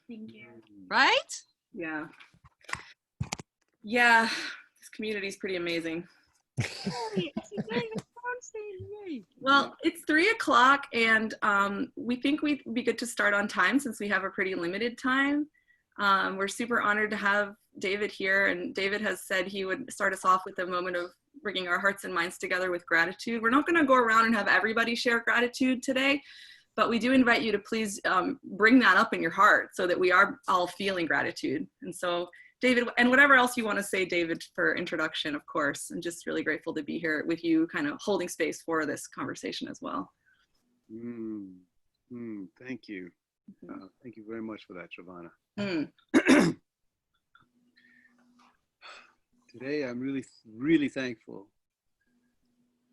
Thank you. Right? Yeah. Yeah, this community is pretty amazing. Well, it's 3 o'clock, and we think we'd be good to start on time since we have a pretty limited time. We're super honored to have David here, and David has said he would start us off with a moment of bringing our hearts and minds together with gratitude. We're not going to go around and have everybody share gratitude today, but we do invite you to please bring that up in your heart so that we are all feeling gratitude. And so, David, and whatever else you want to say, David, for introduction, of course. I'm just really grateful to be here with you, kind of holding space for this conversation as well. Thank you. Thank you very much for that, Trevanna. Today, I'm really, really thankful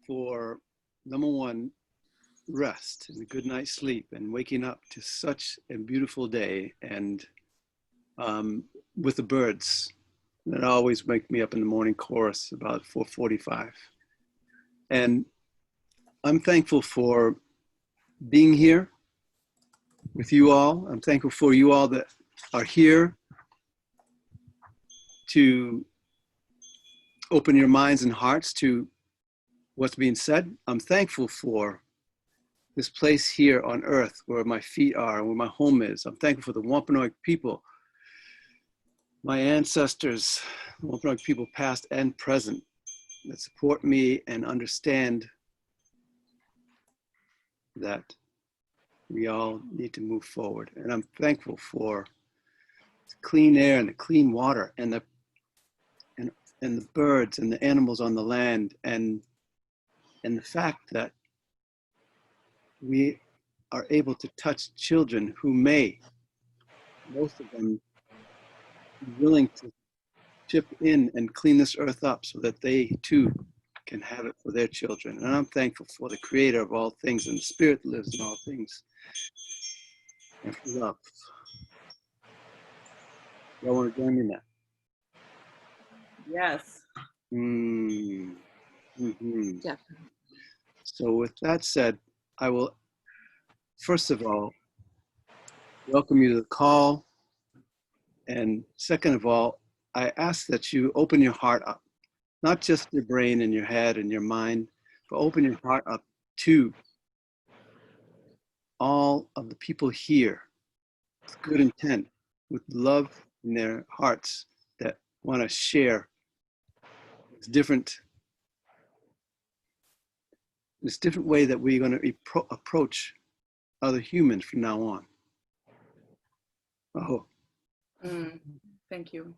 for, number one, rest and a good night's sleep and waking up to such a beautiful day, and with the birds that always wake me up in the morning chorus about 4:45. And I'm thankful for being here with you all. I'm thankful for you all that are here to open your minds and hearts to what's being said. I'm thankful for this place here on earth where my feet are and where my home is. I'm thankful for the Wampanoag people, my ancestors, Wampanoag people past and present, that support me and understand that we all need to move forward. And I'm thankful for the clean air and the clean water and the birds and the animals on the land, and the fact that we are able to touch children who may, most of them, be willing to chip in and clean this earth up so that they too can have it for their children. And I'm thankful for the creator of all things and the spirit that lives in all things, and for love. Y'all want to join me in that? Yes. Yeah. So with that said, I will, first of all, welcome you to the call. And second of all, I ask that you open your heart up, not just your brain and your head and your mind, but open your heart up to all of the people here with good intent, with love in their hearts that want to share this different way that we're going to approach other humans from now on. Oh. Thank you.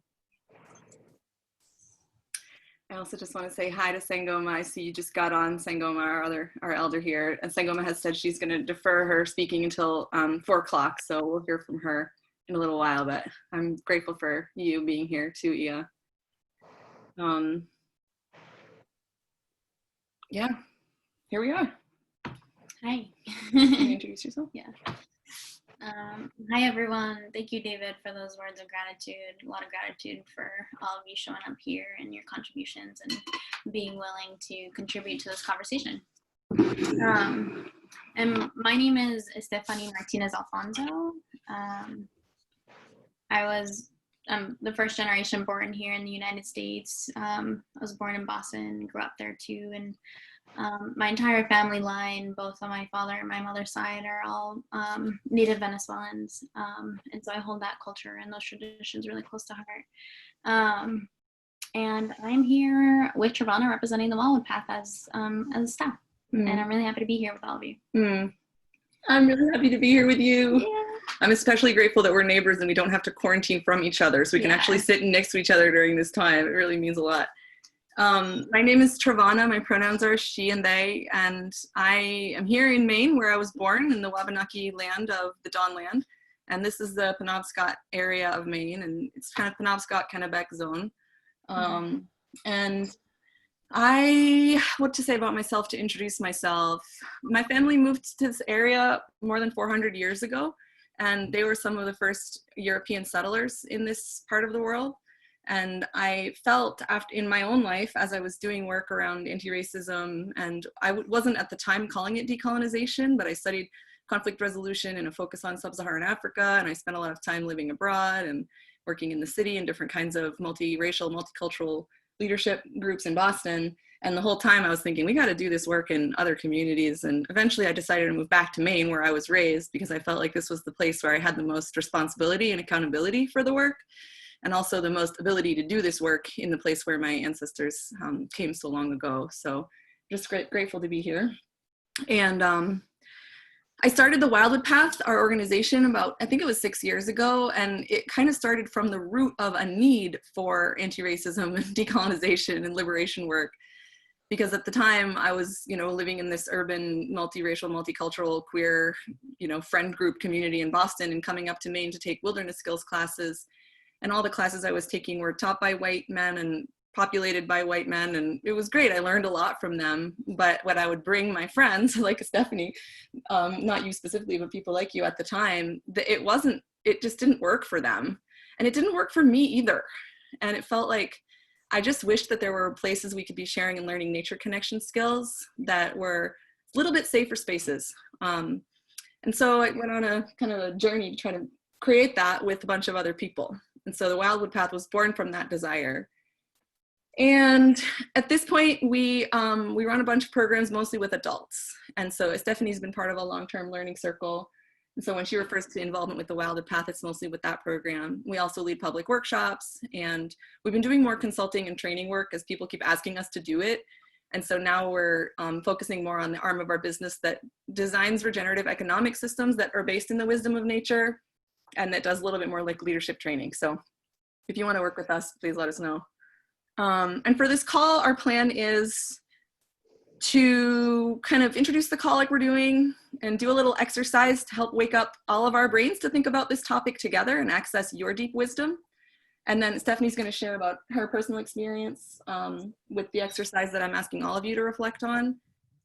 I also just want to say hi to Sangoma. I see you just got on, Sangoma, our elder here. And Sangoma has said she's going to defer her speaking until 4 o'clock. So we'll hear from her in a little while, but I'm grateful for you being here too, Iya. Yeah, here we are. Hi. Can you introduce yourself? Yeah. Hi, everyone. Thank you, David, for those words of gratitude. A lot of gratitude for all of you showing up here and your contributions and being willing to contribute to this conversation. And my name is Estephanie Martinez Alfonzo. I'm the first generation born here in the United States. I was born in Boston, grew up there too, and my entire family line, both on my father and my mother's side, are all native Venezuelans, and so I hold that culture and those traditions really close to heart. And I'm here with Trevanna representing the Wildwood Path as a staff, and I'm really happy to be here with all of you. I'm really happy to be here with you. Yeah. I'm especially grateful that we're neighbors and we don't have to quarantine from each other, so we can actually sit next to each other during this time. It really means a lot. My name is Trevanna. My pronouns are she and they, and I am here in Maine, where I was born, in the Wabanaki land of the Dawnland. And this is the Penobscot area of Maine, and it's kind of Penobscot, Kennebec zone. And what to say about myself to introduce myself. My family moved to this area more than 400 years ago, and they were some of the first European settlers in this part of the world. And I felt in my own life, as I was doing work around anti-racism, and I wasn't at the time calling it decolonization, but I studied conflict resolution and a focus on sub-Saharan Africa. And I spent a lot of time living abroad and working in the city in different kinds of multiracial, multicultural leadership groups in Boston. And the whole time I was thinking, we got to do this work in other communities. And eventually I decided to move back to Maine, where I was raised, because I felt like this was the place where I had the most responsibility and accountability for the work, and also the most ability to do this work in the place where my ancestors came so long ago. So just grateful to be here. And I started the Wildwood Path, our organization, about, I think it was 6 years ago, and it kind of started from the root of a need for anti-racism and decolonization and liberation work. Because at the time I was, living in this urban, multiracial, multicultural, queer, friend group community in Boston, and coming up to Maine to take wilderness skills classes. And all the classes I was taking were taught by white men and populated by white men, and it was great. I learned a lot from them. But what I would bring my friends, like Estephanie, not you specifically, but people like you at the time, it just didn't work for them. And it didn't work for me either. And it felt like I just wished that there were places we could be sharing and learning nature connection skills that were a little bit safer spaces. And so I went on a kind of a journey to try to create that with a bunch of other people. And so the Wildwood Path was born from that desire. And at this point, we run a bunch of programs mostly with adults. And so Stephanie's been part of a long-term learning circle. And so when she refers to involvement with the Wildwood Path, it's mostly with that program. We also lead public workshops, and we've been doing more consulting and training work as people keep asking us to do it. And so now we're focusing more on the arm of our business that designs regenerative economic systems that are based in the wisdom of nature, and that does a little bit more like leadership training. So if you want to work with us, please let us know. And for this call, our plan is to kind of introduce the call like we're doing and do a little exercise to help wake up all of our brains to think about this topic together and access your deep wisdom. And then Stephanie's going to share about her personal experience with the exercise that I'm asking all of you to reflect on.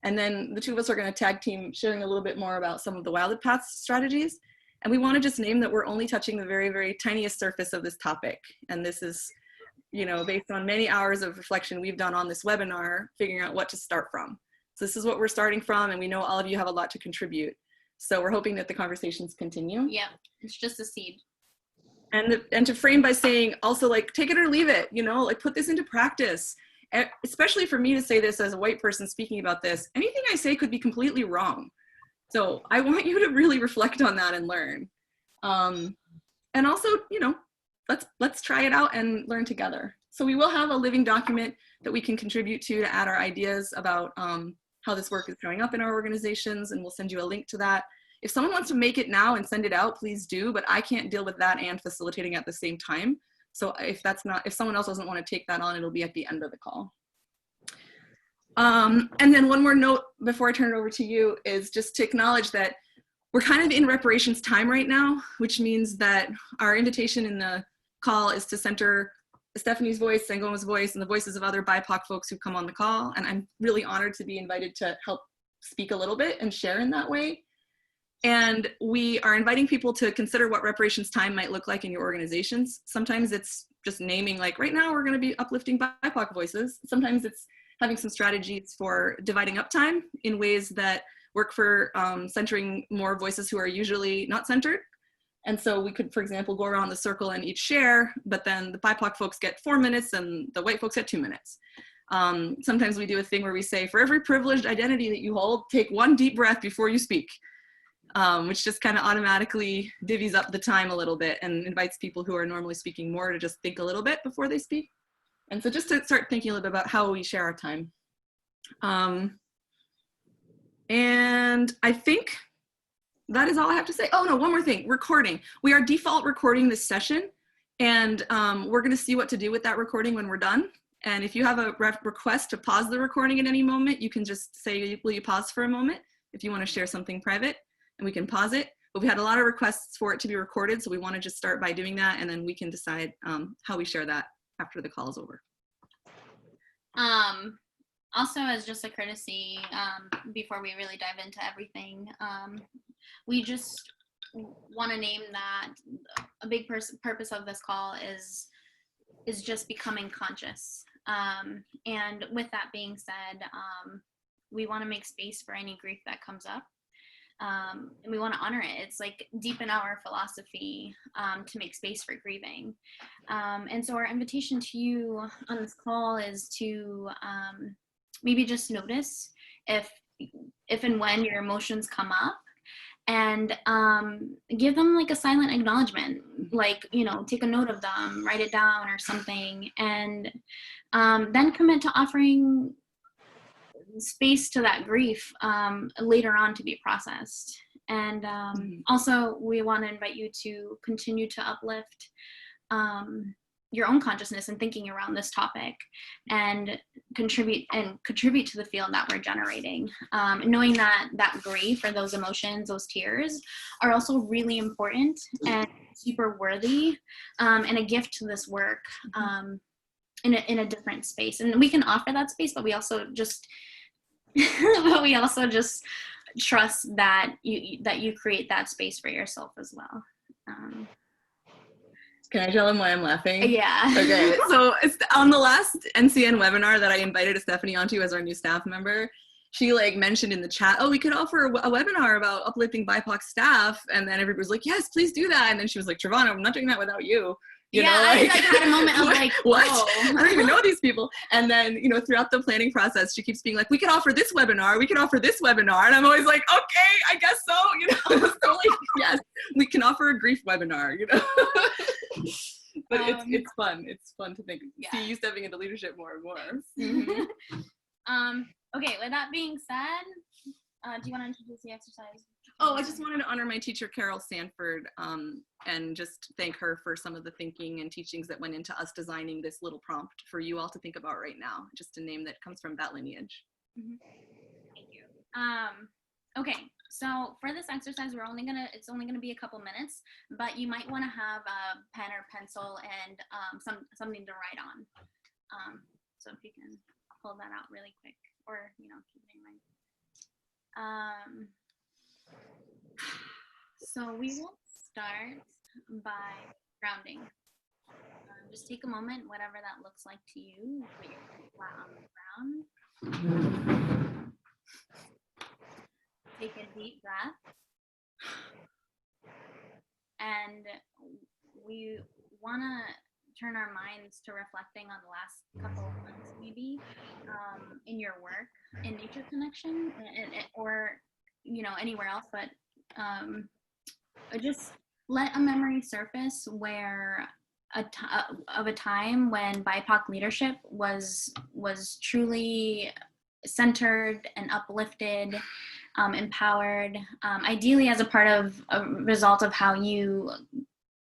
And then the two of us are going to tag team sharing a little bit more about some of the Wildwood Path strategies. And we want to just name that we're only touching the very, very tiniest surface of this topic. And this is, based on many hours of reflection we've done on this webinar, figuring out what to start from. So this is what we're starting from, and we know all of you have a lot to contribute. So we're hoping that the conversations continue. Yeah, it's just a seed. And to frame by saying also, like, take it or leave it, like put this into practice. Especially for me to say this as a white person speaking about this, anything I say could be completely wrong. So I want you to really reflect on that and learn. And also, let's try it out and learn together. So we will have a living document that we can contribute to add our ideas about how this work is showing up in our organizations, and we'll send you a link to that. If someone wants to make it now and send it out, please do, but I can't deal with that and facilitating at the same time. So if someone else doesn't want to take that on, it'll be at the end of the call. And then one more note before I turn it over to you is just to acknowledge that we're kind of in reparations time right now, which means that our invitation in the call is to center Stephanie's voice, Sangoma's voice, and the voices of other BIPOC folks who come on the call. And I'm really honored to be invited to help speak a little bit and share in that way. And we are inviting people to consider what reparations time might look like in your organizations. Sometimes it's just naming, like, right now we're going to be uplifting BIPOC voices. Sometimes it's having some strategies for dividing up time in ways that work for centering more voices who are usually not centered. And so we could, for example, go around the circle and each share, but then the BIPOC folks get 4 minutes and the white folks get 2 minutes. Sometimes we do a thing where we say, for every privileged identity that you hold, take one deep breath before you speak, which just kind of automatically divvies up the time a little bit and invites people who are normally speaking more to just think a little bit before they speak. And so just to start thinking a little bit about how we share our time. And I think that is all I have to say. Oh no, one more thing, recording. We are default recording this session, and we're gonna see what to do with that recording when we're done. And if you have a request to pause the recording at any moment, you can just say, will you pause for a moment if you wanna share something private, and we can pause it. But we had a lot of requests for it to be recorded, so we wanna just start by doing that, and then we can decide how we share that after the call is over. Also, as just a courtesy, before we really dive into everything, we just want to name that a big purpose of this call is just becoming conscious. And with that being said, we want to make space for any grief that comes up. And we want to honor it. It's like deep in our philosophy to make space for grieving. And so our invitation to you on this call is to maybe just notice if and when your emotions come up, and give them like a silent acknowledgement, like, you know, take a note of them, write it down or something, and then commit to offering space to that grief later on to be processed. And also we want to invite you to continue to uplift your own consciousness and thinking around this topic, and contribute to the field that we're generating, knowing that grief or those emotions, those tears, are also really important and super worthy, and a gift to this work in a different space. And we can offer that space, but we also just trust that you create that space for yourself as well. Can I tell them why I'm laughing? Yeah. Okay, so on the last NCN webinar that I invited Estephanie onto as our new staff member, she like mentioned in the chat, oh, we could offer a webinar about uplifting BIPOC staff. And then everybody was like, yes, please do that. And then she was like, Trevanna, I'm not doing that without you. You know, I had a moment of like, what? Whoa. I don't even know these people. And then, you know, throughout the planning process, she keeps being like, we could offer this webinar. We could offer this webinar. And I'm always like, okay, I guess so. You know, so like, yes, we can offer a grief webinar, you know. But it's fun. It's fun to think, see you stepping into leadership more and more. Okay, with that being said, do you want to introduce the exercise? Oh, I just wanted to honor my teacher, Carol Sanford, and just thank her for some of the thinking and teachings that went into us designing this little prompt for you all to think about right now. Just a name that comes from that lineage. Thank you. Okay, so for this exercise, it's only gonna be a couple minutes, but you might want to have a pen or pencil and something to write on. So if you can pull that out really quick, or you know, keep it in mind. So we will start by grounding. Just take a moment, whatever that looks like to you. Put your feet flat on the ground. Take a deep breath. And we want to turn our minds to reflecting on the last couple of months, maybe, in your work, in nature connection, or, you know, anywhere else, but just let a memory surface where of a time when BIPOC leadership was truly centered and uplifted, empowered, ideally as a part of a result of how you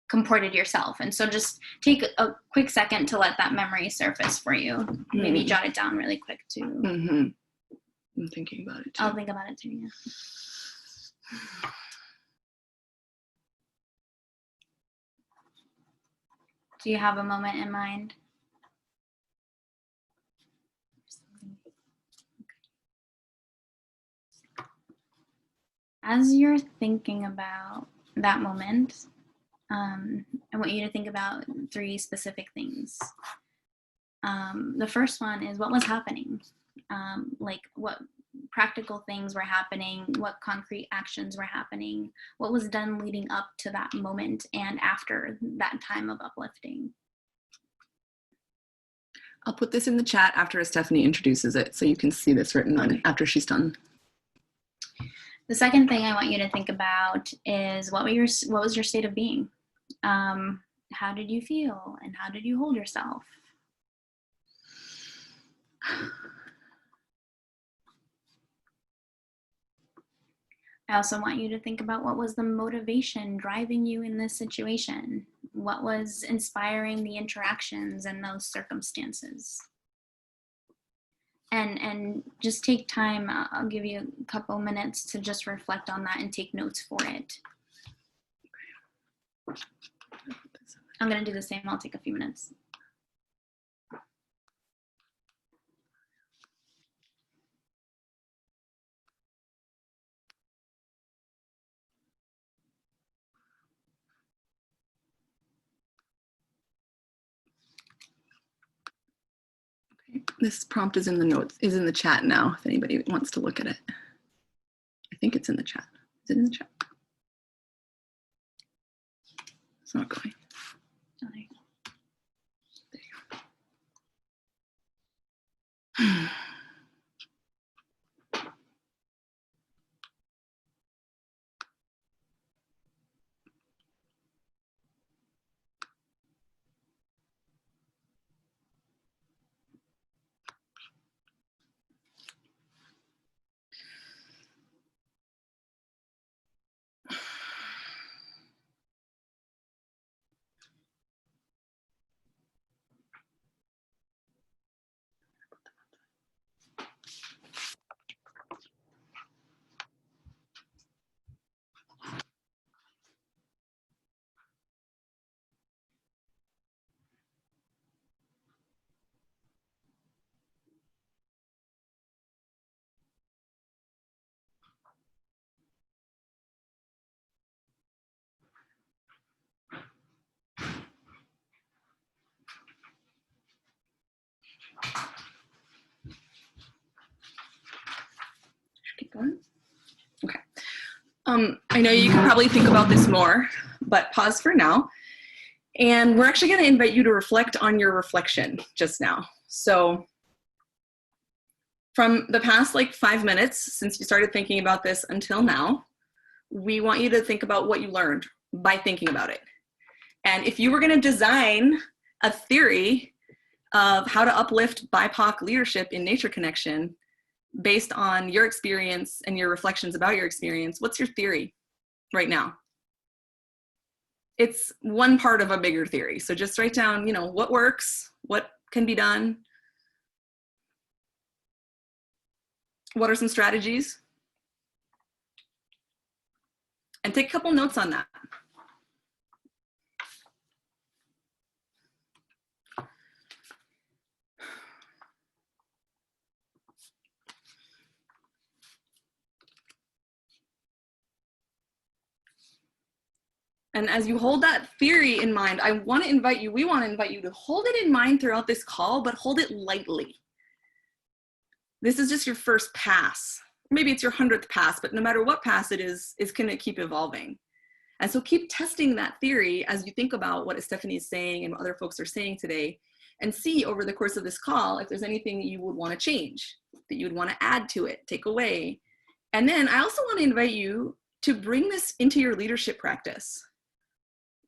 comported yourself. And so just take a quick second to let that memory surface for you. Maybe jot it down really quick too. I'm thinking about it too. I'll think about it too, yeah. Do you have a moment in mind? As you're thinking about that moment, I want you to think about 3 specific things. The first one is, what was happening? Like, what practical things were happening? What concrete actions were happening? What was done leading up to that moment and after that time of uplifting? I'll put this in the chat after Estephanie introduces it, so you can see this written on after she's done. The second thing I want you to think about is, what was your state of being? How did you feel, and how did you hold yourself? I also want you to think about, what was the motivation driving you in this situation? What was inspiring the interactions in those circumstances? And just take time. I'll give you a couple minutes to just reflect on that and take notes for it. I'm going to do the same. I'll take a few minutes. This prompt is in the notes, is in the chat now, if anybody wants to look at it. I think it's in the chat. Is it in the chat? It's not going. Oh, there you go. There you go. Keep going. Okay. I know you can probably think about this more, but pause for now. And we're actually going to invite you to reflect on your reflection just now. So from the past like 5 minutes since you started thinking about this until now, we want you to think about what you learned by thinking about it. And if you were going to design a theory of how to uplift BIPOC leadership in nature connection, based on your experience and your reflections about your experience, what's your theory right now? It's one part of a bigger theory. So just write down, what works, what can be done, what are some strategies, and take a couple notes on that. And as you hold that theory in mind, we want to invite you to hold it in mind throughout this call, but hold it lightly. This is just your first pass. Maybe it's your 100th pass, but no matter what pass it is, it's going to keep evolving. And so keep testing that theory as you think about what Estephanie is saying and what other folks are saying today, and see over the course of this call if there's anything that you would want to change, that you would want to add to it, take away. And then I also want to invite you to bring this into your leadership practice.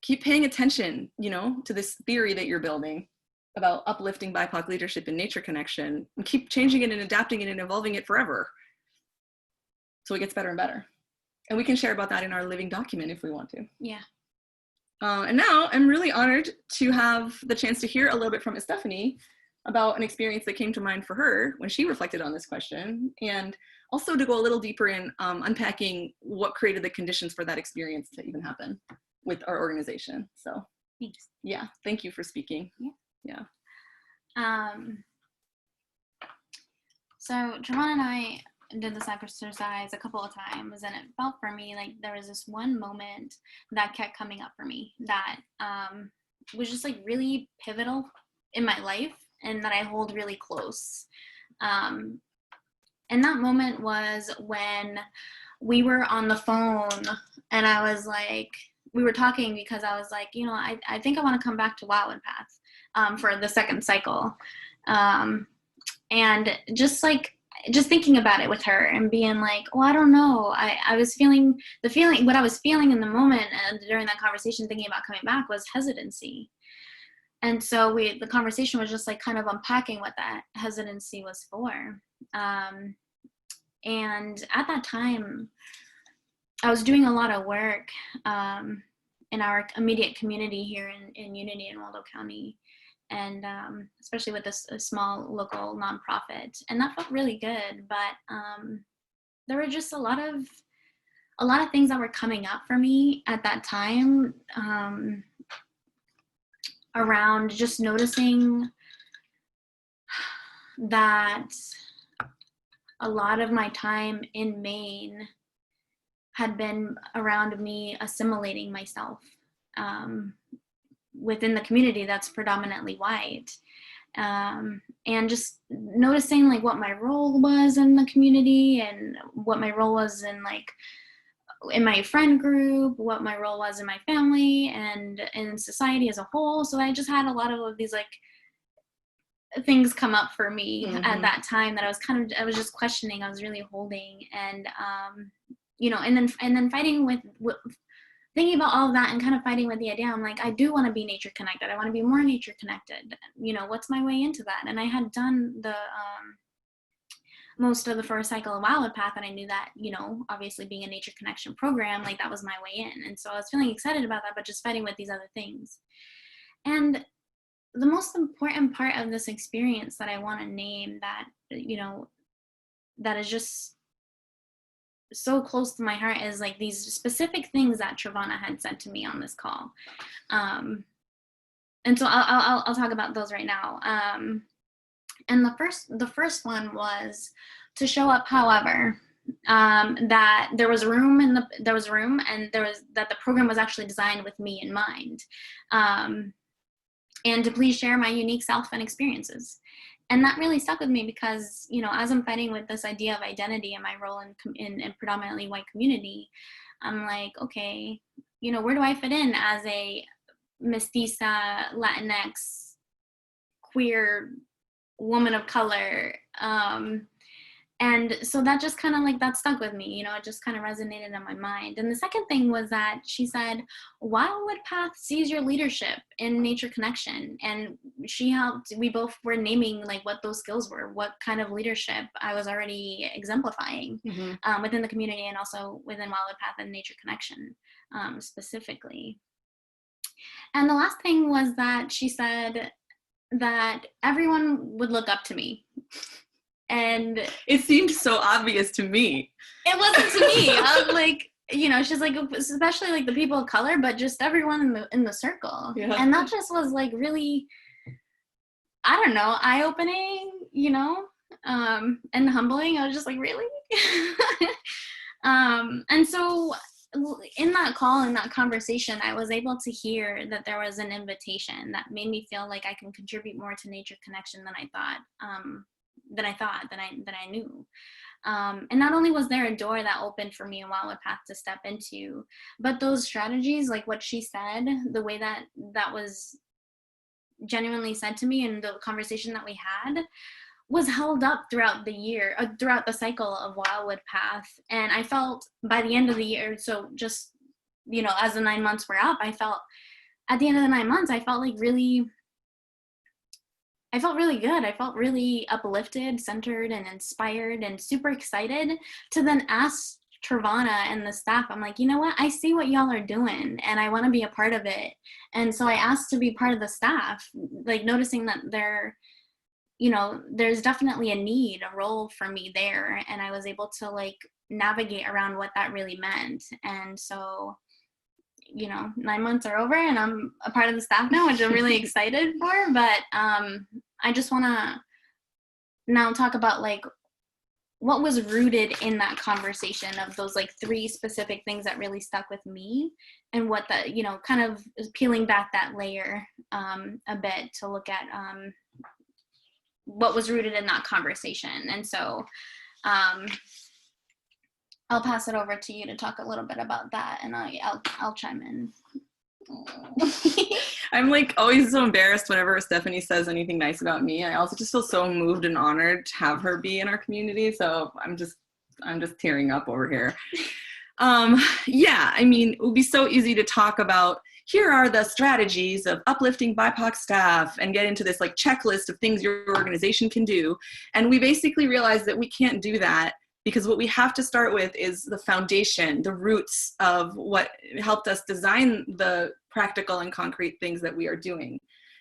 Keep paying attention, to this theory that you're building about uplifting BIPOC leadership in nature connection, and keep changing it and adapting it and evolving it forever so it gets better and better. And we can share about that in our living document if we want to. Yeah. And now I'm really honored to have the chance to hear a little bit from Estephanie about an experience that came to mind for her when she reflected on this question, and also to go a little deeper in unpacking what created the conditions for that experience to even happen with our organization. So thanks. Yeah, thank you for speaking. Yeah. So Trevanna and I did this exercise a couple of times, and it felt for me like there was this one moment that kept coming up for me that was just like really pivotal in my life and that I hold really close. And that moment was when we were on the phone, and I was like, we were talking because I was like, I think I want to come back to Wildwood Path for the second cycle. And just thinking about it with her and being like, oh, I don't know. I was feeling what I was feeling in the moment during that conversation, thinking about coming back, was hesitancy. And so the conversation was just like kind of unpacking what that hesitancy was for. And at that time, I was doing a lot of work in our immediate community here in Unity in Waldo County, and especially with a small local nonprofit, and that felt really good. But there were just a lot of things that were coming up for me at that time, around just noticing that a lot of my time in Maine had been around me assimilating myself within the community that's predominantly white, and just noticing like what my role was in the community and what my role was in like in my friend group, what my role was in my family and in society as a whole. So I just had a lot of these like things come up for me at that time that I was just questioning, I was really holding, and you know, and then fighting with thinking about all of that and kind of fighting with the idea. I'm like, I do want to be nature connected. I want to be more nature connected. You know, what's my way into that? And I had done the most of the first cycle of Wildwood Path, and I knew that, you know, obviously being a nature connection program, like that was my way in. And so I was feeling excited about that, but just fighting with these other things. And the most important part of this experience that I want to name that, you know, that is just so close to my heart is like these specific things that Trevanna had said to me on this call. And so I'll talk about those right now. And the first one was to show up, however, that there was room and that the program was actually designed with me in mind. And to please share my unique self and experiences. And that really stuck with me because, you know, as I'm fighting with this idea of identity and my role in a predominantly white community, I'm like, okay, you know, where do I fit in as a mestiza, Latinx, queer woman of color? And so that just kind of like, that stuck with me, you know, it just kind of resonated in my mind. And the second thing was that she said, Wildwood Path sees your leadership in nature connection. And she helped, we both were naming like what those skills were, what kind of leadership I was already exemplifying within the community and also within Wildwood Path and nature connection specifically. And the last thing was that she said that everyone would look up to me. And it seemed so obvious to me. It wasn't to me. I was like, you know, she's like, especially like the people of color, but just everyone in the circle. Yeah. And that just was like really, I don't know, eye-opening, you know, and humbling. I was just like, really? And so in that call, in that conversation, I was able to hear that there was an invitation that made me feel like I can contribute more to nature connection than I knew. And not only was there a door that opened for me in Wildwood Path to step into, but those strategies, like what she said, the way that was genuinely said to me and the conversation that we had was held up throughout the year, throughout the cycle of Wildwood Path. And I felt by the end of the year, so just, you know, as the 9 months were up, I felt at the end of the 9 months, I felt really good. I felt really uplifted, centered, and inspired, and super excited to then ask Trevanna and the staff, I'm like, you know what? I see what y'all are doing, and I want to be a part of it. And so I asked to be part of the staff, like noticing that there's definitely a need, a role for me there. And I was able to like navigate around what that really meant. And so, you know, 9 months are over and I'm a part of the staff now, which I'm really excited for. But I just want to now talk about like what was rooted in that conversation of those like 3 specific things that really stuck with me, and what that, you know, kind of is peeling back that layer a bit to look at what was rooted in that conversation. And so I'll pass it over to you to talk a little bit about that, and I'll chime in. I'm like always so embarrassed whenever Estephanie says anything nice about me. I also just feel so moved and honored to have her be in our community. So I'm just tearing up over here. Yeah, I mean, it would be so easy to talk about, here are the strategies of uplifting BIPOC staff, and get into this like checklist of things your organization can do. And we basically realized that we can't do that, because what we have to start with is the foundation, the roots of what helped us design the practical and concrete things that we are doing.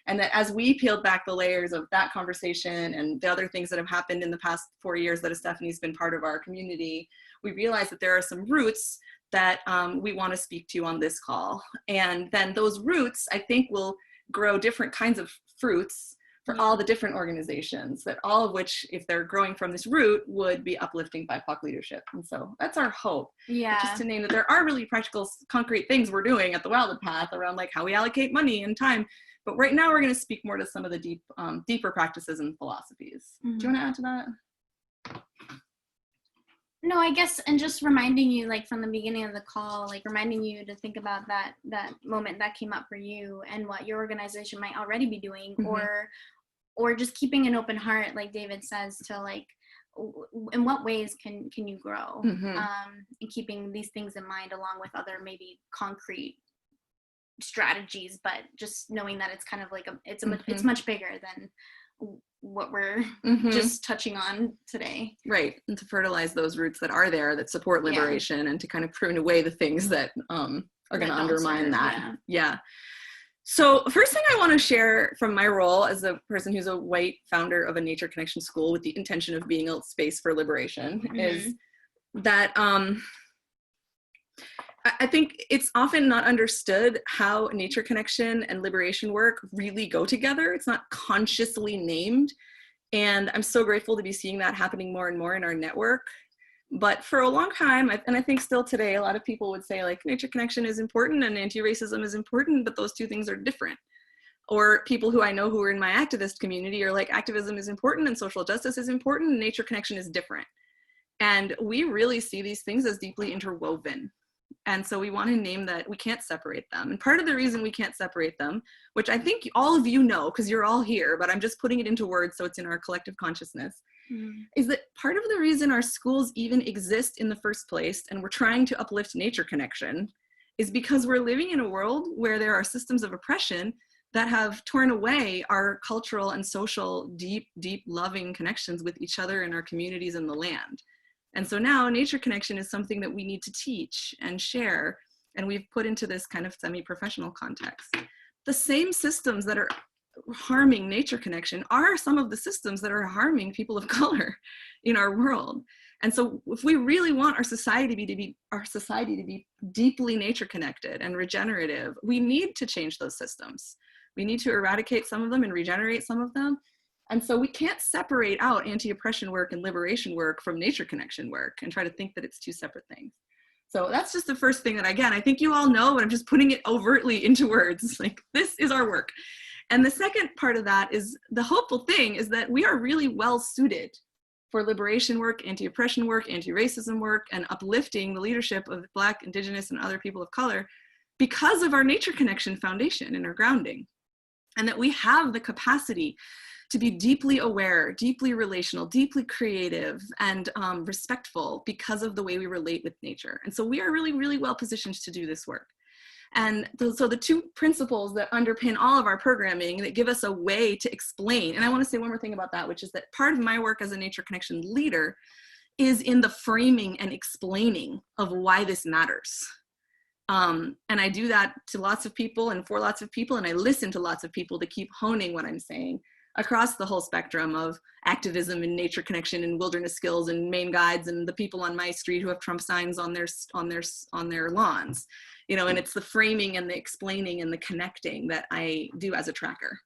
And that as we peeled back the layers of that conversation and the other things that have happened in the past 4 years that Estephanie's been part of our community, we realized that there are some roots that we want to speak to on this call. And then those roots, I think, will grow different kinds of fruits for all the different organizations, that all of which, if they're growing from this root, would be uplifting BIPOC leadership. And so that's our hope. Yeah. But just to name that there are really practical, concrete things we're doing at the Wildwood Path around like how we allocate money and time. But right now we're going to speak more to some of the deeper practices and philosophies. Mm-hmm. Do you want to add to that? No, I guess, and just reminding you, like from the beginning of the call, like reminding you to think about that moment that came up for you and what your organization might already be doing, or just keeping an open heart, like David says, to like, in what ways can you grow, and keeping these things in mind along with other maybe concrete strategies, but just knowing that it's kind of like it's much bigger than what we're just touching on today. Right. And to fertilize those roots that are there that support liberation, and to kind of prune away the things that are going to undermine that. Yeah. So first thing I want to share from my role as a person who's a white founder of a nature connection school with the intention of being a space for liberation is that I think it's often not understood how nature connection and liberation work really go together. It's not consciously named. And I'm so grateful to be seeing that happening more and more in our network. But for a long time, and I think still today, a lot of people would say like nature connection is important and anti-racism is important, but those two things are different. Or people who I know who are in my activist community are like, activism is important and social justice is important and nature connection is different. And we really see these things as deeply interwoven. And so we want to name that we can't separate them. And part of the reason we can't separate them, which I think all of you know, because you're all here, but I'm just putting it into words so it's in our collective consciousness, is that part of the reason our schools even exist in the first place, and we're trying to uplift nature connection, is because we're living in a world where there are systems of oppression that have torn away our cultural and social, deep, deep loving connections with each other and our communities and the land. And so now nature connection is something that we need to teach and share, and we've put into this kind of semi-professional context. The same systems that are harming nature connection are some of the systems that are harming people of color in our world. And so if we really want our society to be deeply nature connected and regenerative, we need to change those systems. We need to eradicate some of them and regenerate some of them. And so we can't separate out anti-oppression work and liberation work from nature connection work and try to think that it's two separate things. So that's just the first thing that, again, I think you all know, but I'm just putting it overtly into words. Like, this is our work. And the second part of that is the hopeful thing is that we are really well suited for liberation work, anti-oppression work, anti-racism work, and uplifting the leadership of Black, Indigenous, and other people of color because of our nature connection foundation and our grounding. And that we have the capacity to be deeply aware, deeply relational, deeply creative, and respectful because of the way we relate with nature. And so we are really, really well positioned to do this work. And so the two principles that underpin all of our programming that give us a way to explain, and I want to say one more thing about that, which is that part of my work as a nature connection leader is in the framing and explaining of why this matters. And I do that to lots of people and for lots of people, and I listen to lots of people to keep honing what I'm saying across the whole spectrum of activism and nature connection and wilderness skills and Maine guides and the people on my street who have Trump signs on their lawns, you know, and it's the framing and the explaining and the connecting that I do as a tracker.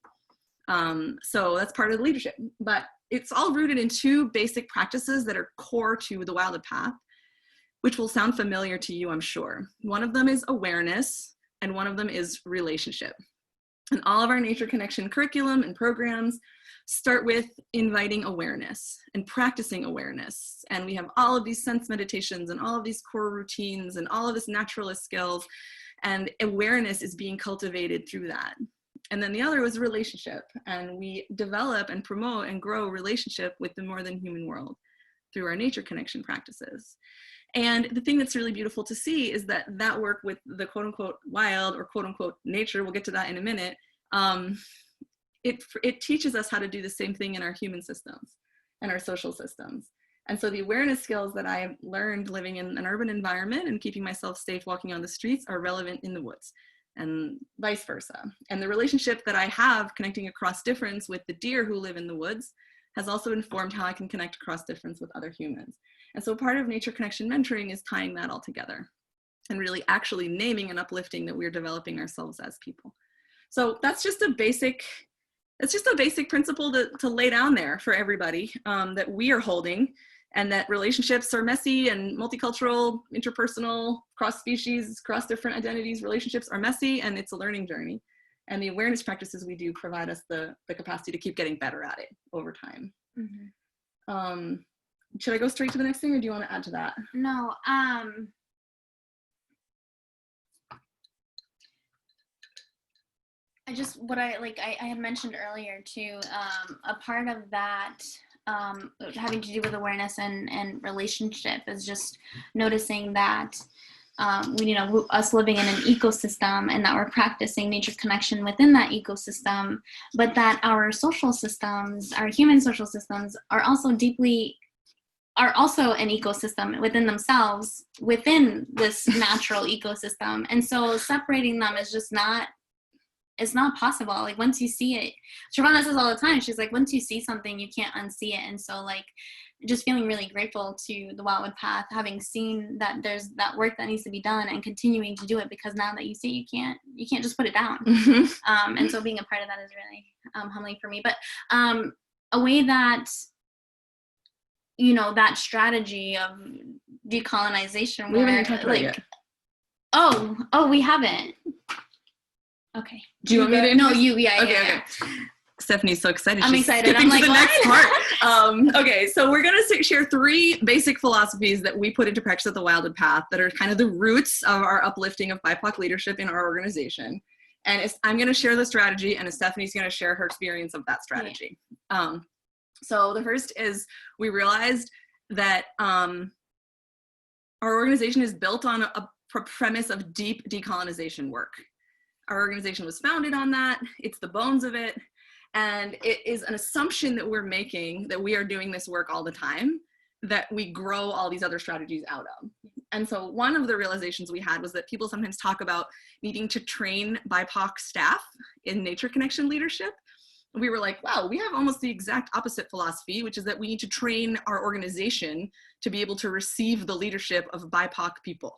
So that's part of the leadership, but it's all rooted in two basic practices that are core to the Wildwood Path, which will sound familiar to you, I'm sure. One of them is awareness, and one of them is relationship. And all of our nature connection curriculum and programs start with inviting awareness and practicing awareness. And we have all of these sense meditations and all of these core routines and all of this naturalist skills, and awareness is being cultivated through that. And then the other was relationship, and we develop and promote and grow relationship with the more than human world through our nature connection practices. And the thing that's really beautiful to see is that that work with the quote unquote wild or quote unquote nature, we'll get to that in a minute, it teaches us how to do the same thing in our human systems and our social systems. And so the awareness skills that I learned living in an urban environment and keeping myself safe walking on the streets are relevant in the woods, and vice versa. And the relationship that I have connecting across difference with the deer who live in the woods has also informed how I can connect across difference with other humans. And so part of nature connection mentoring is tying that all together and really actually naming and uplifting that we're developing ourselves as people. So that's just a basic principle to lay down there for everybody, that we are holding, and that relationships are messy and multicultural, interpersonal, cross-species, cross-different identities, relationships are messy, and it's a learning journey. And the awareness practices we do provide us the capacity to keep getting better at it over time. should I go straight to the next thing, or do you want to add to that? No, I just, I had mentioned earlier too, a part of that having to do with awareness and relationship is just noticing that us living in an ecosystem, and that we're practicing nature connection within that ecosystem, but that our social systems, our human social systems, are also an ecosystem within themselves, within this natural ecosystem. And so separating them is just it's not possible. Like, once you see it, Trevanna says all the time, she's like, once you see something, you can't unsee it. And so, like, just feeling really grateful to the Wildwood Path, having seen that there's that work that needs to be done, and continuing to do it, because now that you see it, you can't just put it down. Mm-hmm. And so being a part of that is really humbling for me. But a way that, that strategy of decolonization, We haven't even talked about it yet. Oh, we haven't. Okay. Do you want me to? No, you. Yeah. Okay. Yeah. Okay. Stephanie's so excited. I'm She's excited. skipping I'm to the like, next what? part. Okay, so we're going to share 3 basic philosophies that we put into practice at the Wildwood Path that are kind of the roots of our uplifting of BIPOC leadership in our organization. And I'm going to share the strategy, and Estephanie's going to share her experience of that strategy. Yeah. So the first is, we realized that our organization is built on a premise of deep decolonization work. Our organization was founded on that. It's the bones of it. And it is an assumption that we're making that we are doing this work all the time, that we grow all these other strategies out of. And so one of the realizations we had was that people sometimes talk about needing to train BIPOC staff in nature connection leadership. We were like, wow, we have almost the exact opposite philosophy, which is that we need to train our organization to be able to receive the leadership of BIPOC people.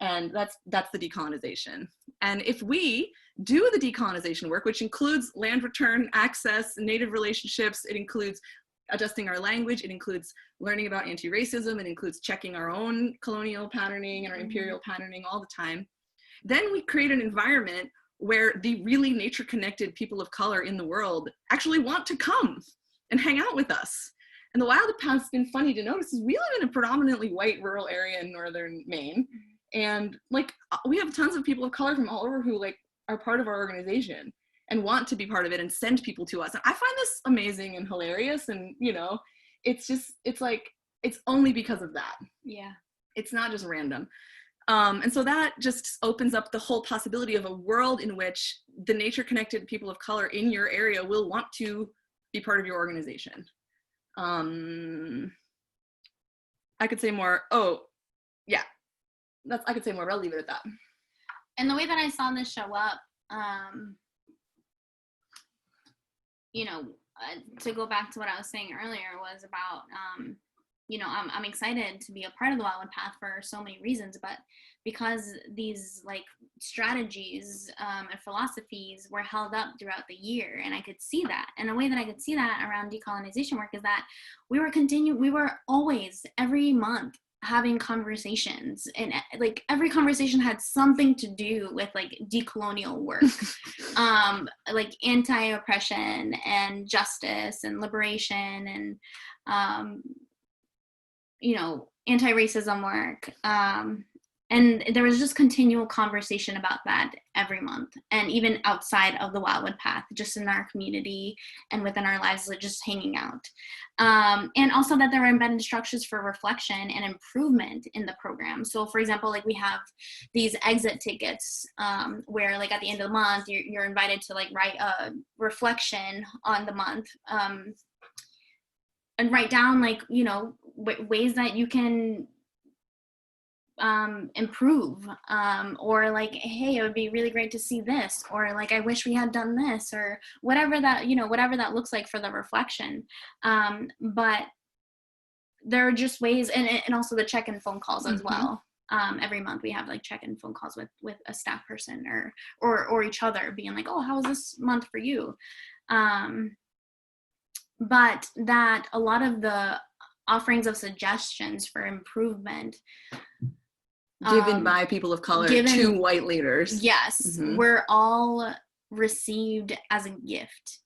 And that's the decolonization. And if we do the decolonization work, which includes land return, access, native relationships, it includes adjusting our language, it includes learning about anti-racism, it includes checking our own colonial patterning and our imperial patterning all the time, then we create an environment where the really nature-connected people of color in the world actually want to come and hang out with us. And the Wildwood Path's been funny to notice is we live in a predominantly white rural area in northern Maine. And like, we have tons of people of color from all over who like are part of our organization and want to be part of it and send people to us. And I find this amazing and hilarious. And, it's like, it's only because of that. Yeah. It's not just random. And so that just opens up the whole possibility of a world in which the nature connected people of color in your area will want to be part of your organization. I could say more. Oh, yeah. I could say more, but I'll leave it at that. And the way that I saw this show up, to go back to what I was saying earlier, was about, I'm excited to be a part of the Wildwood Path for so many reasons, but because these like strategies and philosophies were held up throughout the year, and I could see that. And a way that I could see that around decolonization work is that we were always, every month, having conversations, and like every conversation had something to do with like decolonial work, like anti-oppression and justice and liberation and anti-racism work, and there was just continual conversation about that every month, and even outside of the Wildwood Path, just in our community and within our lives, like just hanging out. And also that there are embedded structures for reflection and improvement in the program. So for example, like we have these exit tickets where like at the end of the month, you're invited to like write a reflection on the month, and write down like, ways that you can improve, or like, hey, it would be really great to see this, or like, I wish we had done this, or whatever that looks like for the reflection. But there are just ways, and also the check-in phone calls as well. Every month we have like check-in phone calls with a staff person or each other, being like, oh, how was this month for you? But that a lot of the offerings of suggestions for improvement given by people of color to white leaders. Yes, were all received as a gift.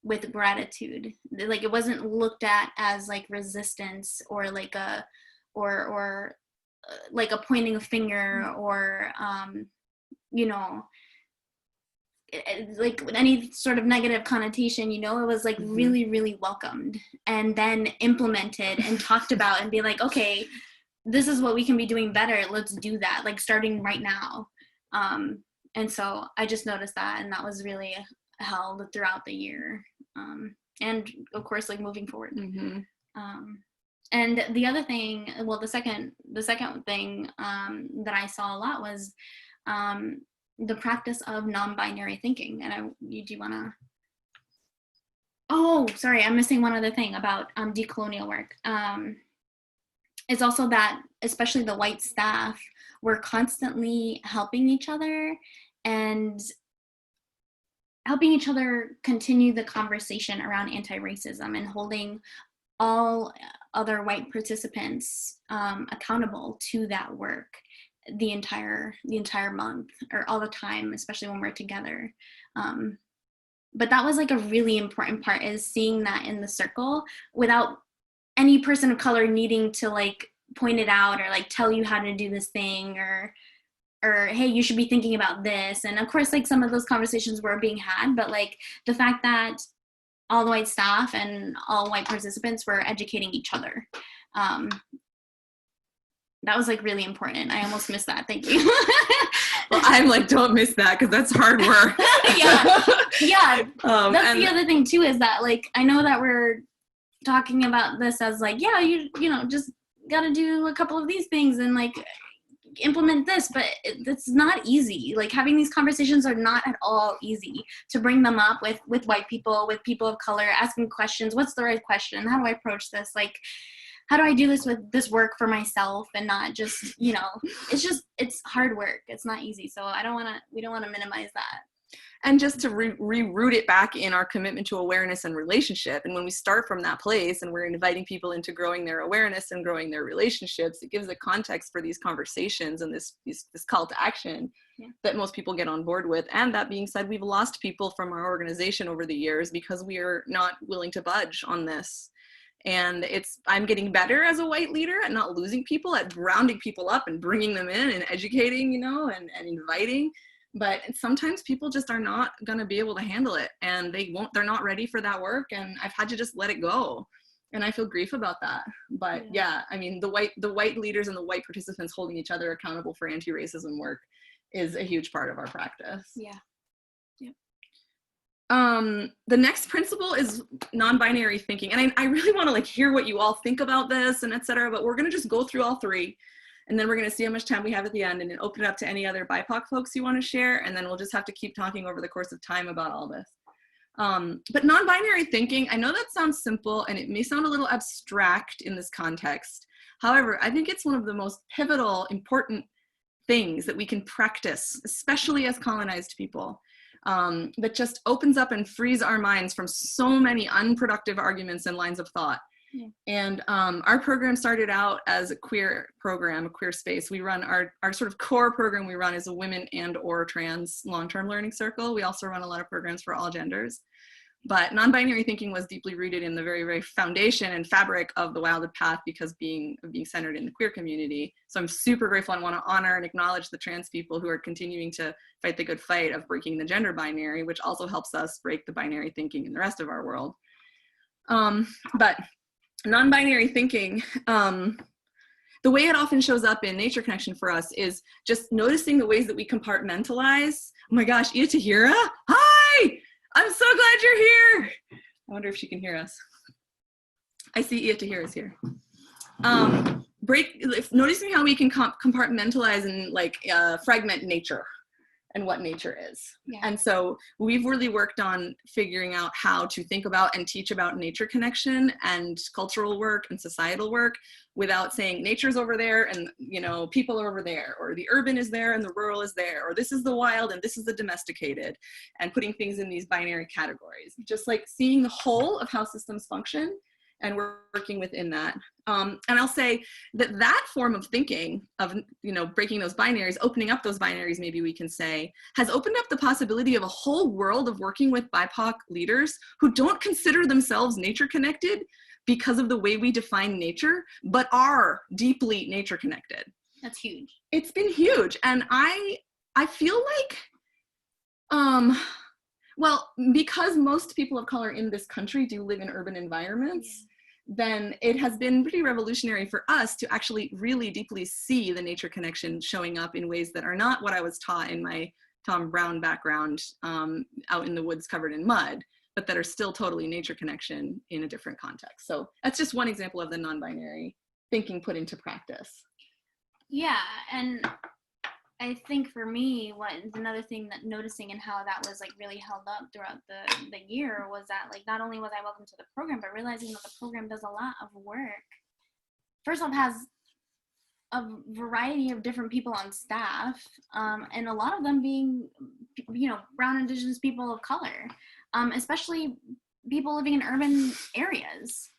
with gratitude. Like it wasn't looked at as like resistance or like a like a pointing a finger or you know, like any sort of negative connotation, you know. It was like really, really welcomed and then implemented and talked about and be like, okay, this is what we can be doing better. Let's do that, like starting right now. And so I just noticed that, and that was really held throughout the year. And of course, like moving forward. And the other thing, well, the second thing that I saw a lot was the practice of non-binary thinking. And do you want to? Oh, sorry, I'm missing one other thing about decolonial work. It's also that, especially the white staff, were constantly helping each other and helping each other continue the conversation around anti-racism and holding all other white participants accountable to that work the entire month or all the time, especially when we're together. But that was like a really important part, is seeing that in the circle without any person of color needing to like point it out or like tell you how to do this thing or hey, you should be thinking about this. And of course, like some of those conversations were being had, but like the fact that all the white staff and all white participants were educating each other, that was like really important. I almost missed that. Thank you. Well, I'm like, don't miss that, because that's hard work. yeah. That's the other thing too, is that like I know that we're talking about this as like, yeah, you know, just gotta do a couple of these things and like implement this, but it's not easy. Like having these conversations are not at all easy to bring them up with white people, with people of color, asking questions. What's the right question? How do I approach this? Like, how do I do this with this work for myself and not just, you know, it's hard work. It's not easy. So we don't want to minimize that. And just to reroute it back in our commitment to awareness and relationship. And when we start from that place and we're inviting people into growing their awareness and growing their relationships, it gives a context for these conversations and this call to action that most people get on board with. And that being said, we've lost people from our organization over the years because we are not willing to budge on this. And I'm getting better as a white leader at not losing people, at rounding people up and bringing them in and educating, you know, and inviting. But sometimes people just are not going to be able to handle it, and they're not ready for that work. And I've had to just let it go. And I feel grief about that. But yeah, I mean, the white leaders and the white participants holding each other accountable for anti-racism work is a huge part of our practice. Yeah. The next principle is non-binary thinking. And I really want to like hear what you all think about this and et cetera, but we're going to just go through all three. And then we're going to see how much time we have at the end and then open it up to any other BIPOC folks you want to share. And then we'll just have to keep talking over the course of time about all this. But non-binary thinking, I know that sounds simple and it may sound a little abstract in this context. However, I think it's one of the most pivotal, important things that we can practice, especially as colonized people, that just opens up and frees our minds from so many unproductive arguments and lines of thought. Yeah. And our program started out as a queer program, a queer space. We run our sort of core program we run is a women and or trans long-term learning circle. We also run a lot of programs for all genders. But non-binary thinking was deeply rooted in the very, very foundation and fabric of the Wildwood Path because being centered in the queer community. So I'm super grateful and want to honor and acknowledge the trans people who are continuing to fight the good fight of breaking the gender binary, which also helps us break the binary thinking in the rest of our world. But non-binary thinking, the way it often shows up in Nature Connection for us is just noticing the ways that we compartmentalize. Oh my gosh, Iya Tahirah, hi! I'm so glad you're here. I wonder if she can hear us. I see Iya Tahirah is here. Noticing how we can compartmentalize and like fragment nature and what nature is. Yeah. And so we've really worked on figuring out how to think about and teach about nature connection and cultural work and societal work without saying nature's over there and, you know, people are over there, or the urban is there and the rural is there, or this is the wild and this is the domesticated, and putting things in these binary categories. Just like seeing the whole of how systems function and we're working within that. And I'll say that that form of thinking of, you know, breaking those binaries, opening up those binaries, maybe we can say, has opened up the possibility of a whole world of working with BIPOC leaders who don't consider themselves nature connected because of the way we define nature, but are deeply nature connected. That's huge. It's been huge. And I feel like, well, because most people of color in this country do live in urban environments, then it has been pretty revolutionary for us to actually really deeply see the nature connection showing up in ways that are not what I was taught in my Tom Brown background out in the woods covered in mud, but that are still totally nature connection in a different context. So that's just one example of the non-binary thinking put into practice. Yeah, and I think for me, what is another thing that noticing and how that was like really held up throughout the year was that like not only was I welcome to the program, but realizing that the program does a lot of work. First off, has a variety of different people on staff, and a lot of them being, you know, brown indigenous people of color, especially people living in urban areas.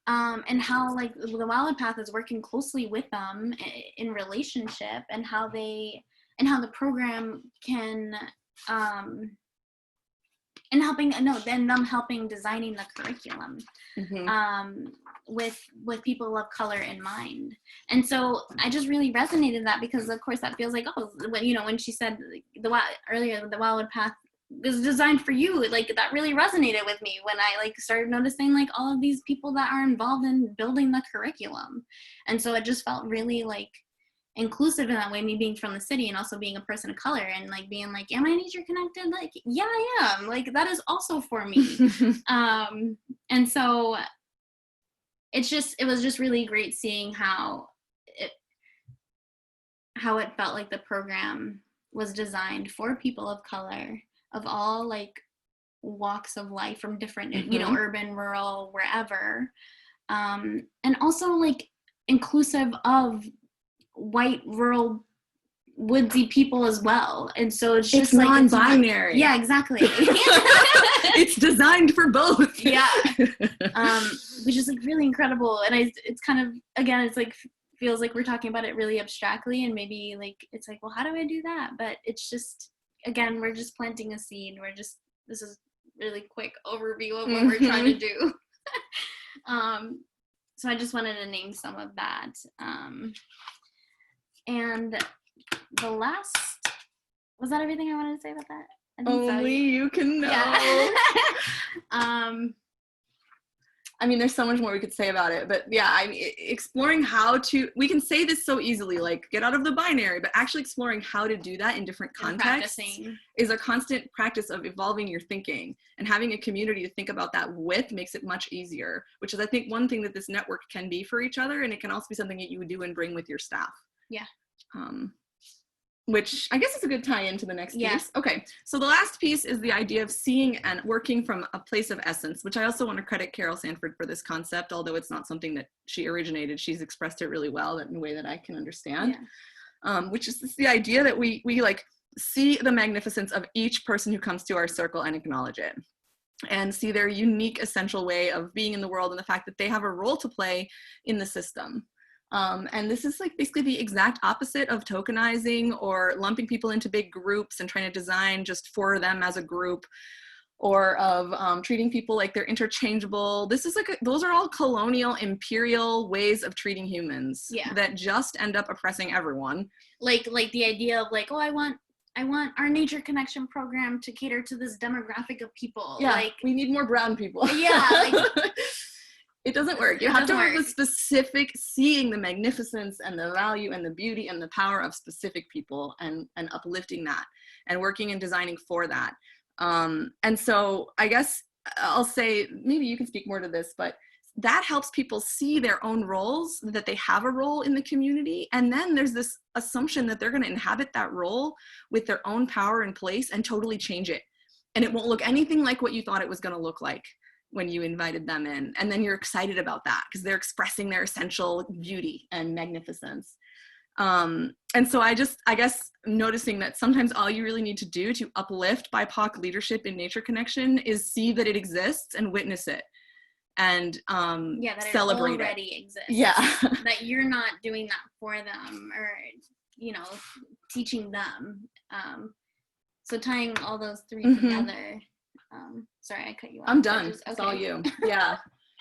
And how like the Wildwood Path is working closely with them in relationship, and how the program can and them helping designing the curriculum with people of color in mind. And so I just really resonated that, because of course that feels like, oh, you know, when she said earlier the Wildwood Path is designed for you, like that really resonated with me when I like started noticing like all of these people that are involved in building the curriculum. And so it just felt really like inclusive in that way, me being from the city and also being a person of color and like being like, am I nature connected? Like, yeah, I am. Like that is also for me. And so it was just really great seeing how it felt like the program was designed for people of color of all like walks of life, from different, you know, urban, rural, wherever, and also like inclusive of white, rural, woodsy people as well. And so it's just like non-binary. Yeah, exactly. It's designed for both. Yeah. Which is like really incredible. And it's kind of, again, it's like feels like we're talking about it really abstractly, and maybe like it's like, well, how do I do that? But it's just, again, we're just planting a seed. This is really quick overview of what we're trying to do. So I just wanted to name some of that. And the last, was that everything I wanted to say about that? Only you can know. Yeah. I mean, there's so much more we could say about it, but yeah, I mean, exploring we can say this so easily, like get out of the binary, but actually exploring how to do that in different contexts is a constant practice of evolving your thinking, and having a community to think about that with makes it much easier, which is, I think, one thing that this network can be for each other, and it can also be something that you would do and bring with your staff. Yeah. Which I guess is a good tie into the next piece. Okay, so the last piece is the idea of seeing and working from a place of essence, which I also want to credit Carol Sanford for this concept, although it's not something that she originated. She's expressed it really well in a way that I can understand, which is the idea that we like see the magnificence of each person who comes to our circle and acknowledge it, and see their unique, essential way of being in the world, and the fact that they have a role to play in the system. And this is like basically the exact opposite of tokenizing or lumping people into big groups and trying to design just for them as a group, or of treating people like they're interchangeable. This is like, those are all colonial, imperial ways of treating humans that just end up oppressing everyone. Like the idea of like, oh, I want our nature connection program to cater to this demographic of people. Yeah, like, we need more brown people. Yeah. Like, it doesn't work. You have to work with specific, seeing the magnificence and the value and the beauty and the power of specific people, and uplifting that and working and designing for that. And so I guess I'll say, maybe you can speak more to this, but that helps people see their own roles, that they have a role in the community. And then there's this assumption that they're going to inhabit that role with their own power and place and totally change it. And it won't look anything like what you thought it was going to look like when you invited them in. And then you're excited about that because they're expressing their essential beauty and magnificence. And so I guess noticing that sometimes all you really need to do to uplift BIPOC leadership in nature connection is see that it exists and witness it. and that celebrate it already exists. Yeah. That you're not doing that for them, or, you know, teaching them. So tying all those three together. Sorry, I cut you off. I'm done. Okay. It's all you. Yeah.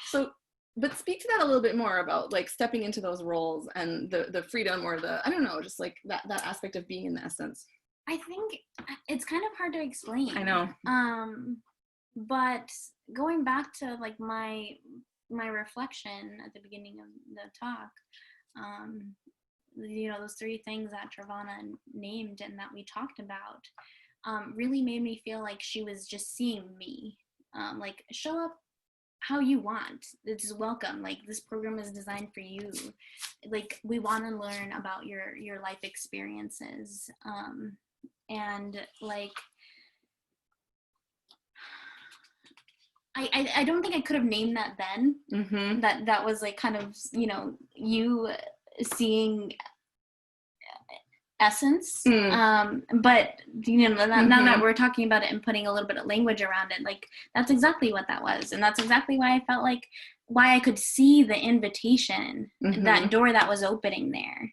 So, but speak to that a little bit more about like stepping into those roles and the freedom, or the, I don't know, just like that aspect of being in the essence. I think it's kind of hard to explain. I know. But going back to like my reflection at the beginning of the talk, you know, those three things that Trevanna named and that we talked about, really made me feel like she was just seeing me. Like, show up how you want. It's welcome. Like, this program is designed for you. Like, we want to learn about your life experiences. And like, I don't think I could have named that then. That was like kind of, you know, you seeing essence. But you know, now that we're talking about it and putting a little bit of language around it, like, that's exactly what that was. And that's exactly why I felt like, why I could see the invitation, that door that was opening there.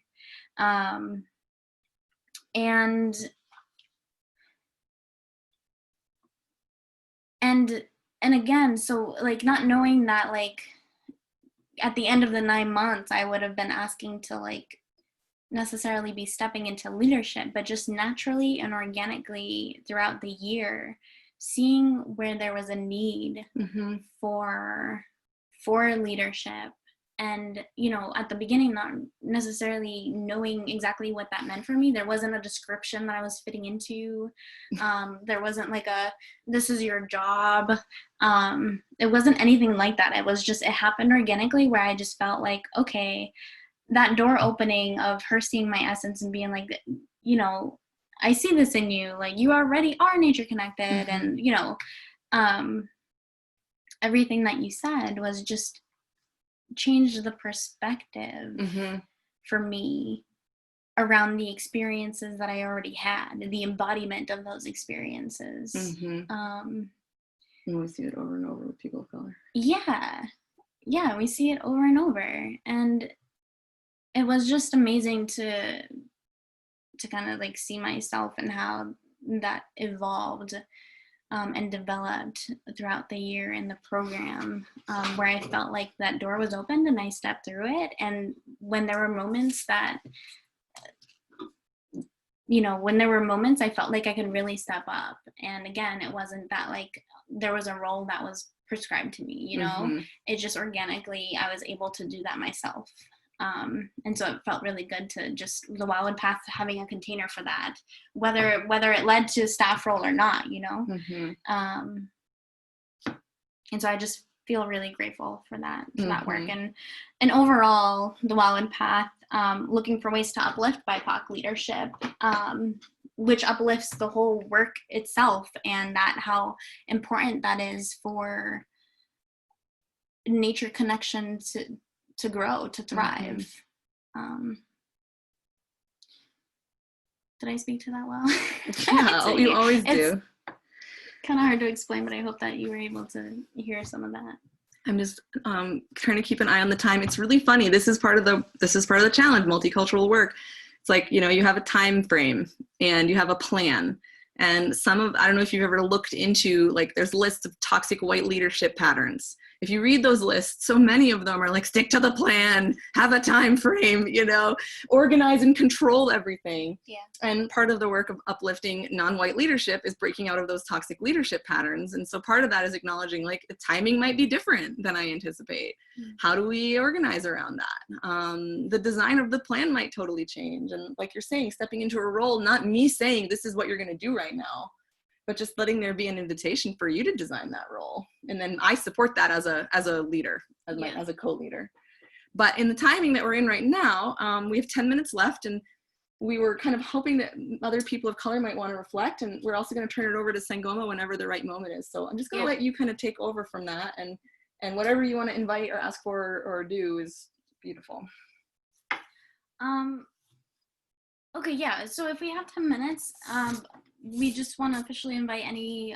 And again, so like, not knowing that like at the end of the 9 months I would have been asking to like necessarily be stepping into leadership, but just naturally and organically throughout the year, seeing where there was a need for leadership. And, you know, at the beginning, not necessarily knowing exactly what that meant for me. There wasn't a description that I was fitting into. There wasn't like this is your job. It wasn't anything like that. It was just, it happened organically, where I just felt like, okay, that door opening of her seeing my essence and being like, you know, I see this in you. Like, you already are nature connected. And, you know, everything that you said was just changed the perspective for me around the experiences that I already had, the embodiment of those experiences. And we see it over and over with people of color. Yeah, we see it over and over. And it was just amazing to kind of like see myself and how that evolved and developed throughout the year in the program, where I felt like that door was opened and I stepped through it. And when there were moments that, you know, I felt like I could really step up. And again, it wasn't that like there was a role that was prescribed to me, you know, it just organically, I was able to do that myself. And so it felt really good to just the Wildwood Path having a container for that, whether it led to a staff role or not, you know. And so I just feel really grateful for that, that work. And overall, the Wildwood Path, looking for ways to uplift BIPOC leadership, which uplifts the whole work itself, and that how important that is for nature connection to grow, to thrive. Did I speak to that well? Yeah, you always do. Kind of hard to explain, but I hope that you were able to hear some of that. I'm just trying to keep an eye on the time. It's really funny. This is part of the challenge, multicultural work. It's like, you know, you have a time frame and you have a plan. And I don't know if you've ever looked into, like, there's lists of toxic white leadership patterns. If you read those lists, so many of them are like, stick to the plan, have a time frame, you know, organize and control everything. Yeah. And part of the work of uplifting non-white leadership is breaking out of those toxic leadership patterns. And so part of that is acknowledging, like, the timing might be different than I anticipate. How do we organize around that? The design of the plan might totally change. And like you're saying, stepping into a role, not me saying this is what you're going to do right now, but just letting there be an invitation for you to design that role. And then I support that as a leader, as a co-leader. But in the timing that we're in right now, we have 10 minutes left, and we were kind of hoping that other people of color might want to reflect, and we're also going to turn it over to Sangoma whenever the right moment is. So I'm just going to let you kind of take over from that, and whatever you want to invite or ask for or do is beautiful. Okay, yeah, so if we have 10 minutes, we just want to officially invite any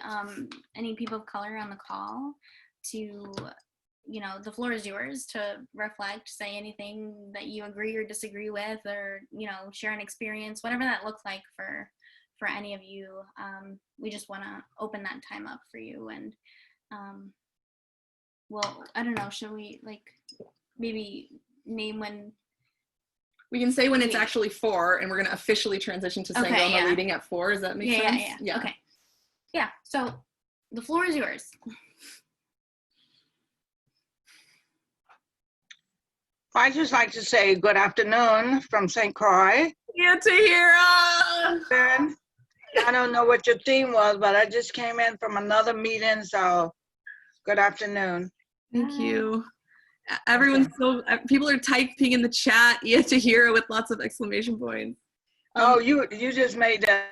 people of color on the call to you know, the floor is yours to reflect, say anything that you agree or disagree with, or, you know, share an experience, whatever that looks like for any of you. We just want to open that time up for you. And well, I don't know, should we like maybe name when? We can say when it's actually 4, and we're going to officially transition to Sangoma leading at 4. Does that make sense? Yeah. Okay. Yeah. So the floor is yours. I'd just like to say good afternoon from St. Croix. Iya Tahirah! I don't know what your theme was, but I just came in from another meeting, so good afternoon. Thank you. Everyone's people are typing in the chat, Iya Tahirah with lots of exclamation points. You just made that.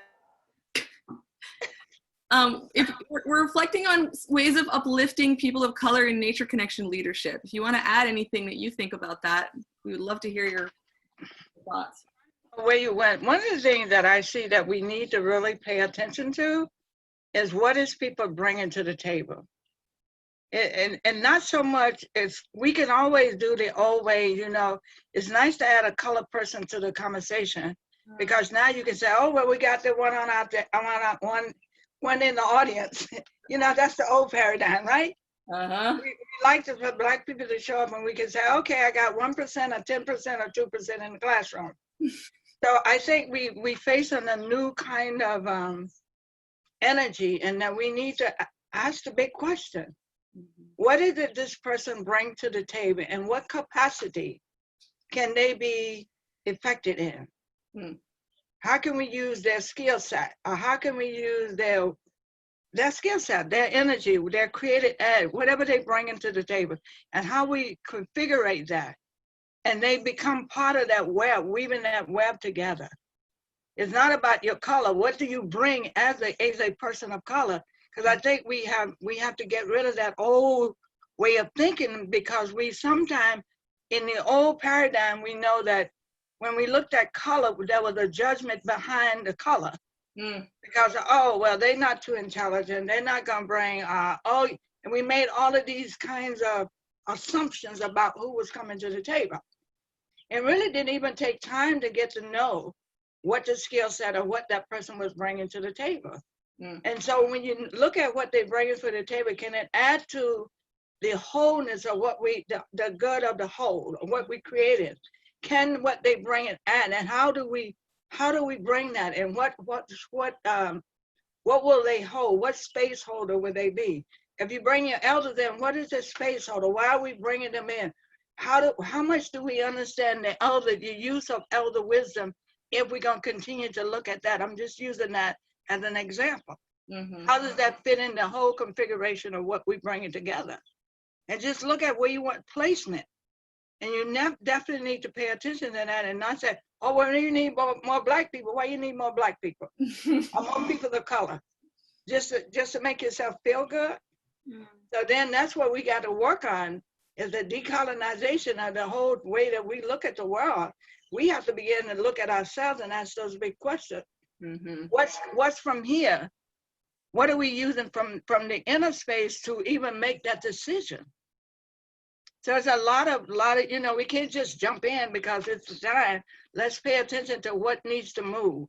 If we're reflecting on ways of uplifting people of color in nature connection leadership. If you want to add anything that you think about that, we would love to hear your thoughts. Where you went, one of the things that I see that we need to really pay attention to is what is people bringing to the table. And not so much as we can always do the old way, you know, it's nice to add a colored person to the conversation, because now you can say, oh, well, we got the one on out there, one in the audience. You know, that's the old paradigm, right? We like for Black people to show up and we can say, okay, I got 1% or 10% or 2% in the classroom. So I think we face on a new kind of energy, and that we need to ask the big question. What is it this person bring to the table, and what capacity can they be effective in? How can we use their skill set, or how can we use their skill set, their energy, their creative ed, whatever they bring into the table, and how we configure that, and they become part of that web, weaving that web together. It's not about your color. What do you bring as a person of color? Because I think we have to get rid of that old way of thinking, because we sometimes, in the old paradigm, we know that when we looked at color, there was a judgment behind the color. Because, oh, well, they're not too intelligent. They're not going to bring, and we made all of these kinds of assumptions about who was coming to the table. And really didn't even take time to get to know what the skill set or what that person was bringing to the table. And so when you look at what they're bringing to the table, can it add to the wholeness of what the good of the whole, of what we created? Can what they bring it add, and how do we bring that, and what will they hold? What space holder will they be? If you bring your elders in, what is the space holder? Why are we bringing them in? How much do we understand the use of elder wisdom, if we're going to continue to look at that? I'm just using that as an example. How does that fit in the whole configuration of what we bring it together? And just look at where you want placement. And you definitely need to pay attention to that, and not say, oh, well, you need more Black people. Why you need more Black people? Or more people of color? Just to make yourself feel good? So then that's what we got to work on, is the decolonization of the whole way that we look at the world. We have to begin to look at ourselves and ask those big questions. What's from here? What are we using from the inner space to even make that decision? So there's a lot of, you know, we can't just jump in because it's time. Let's pay attention to what needs to move.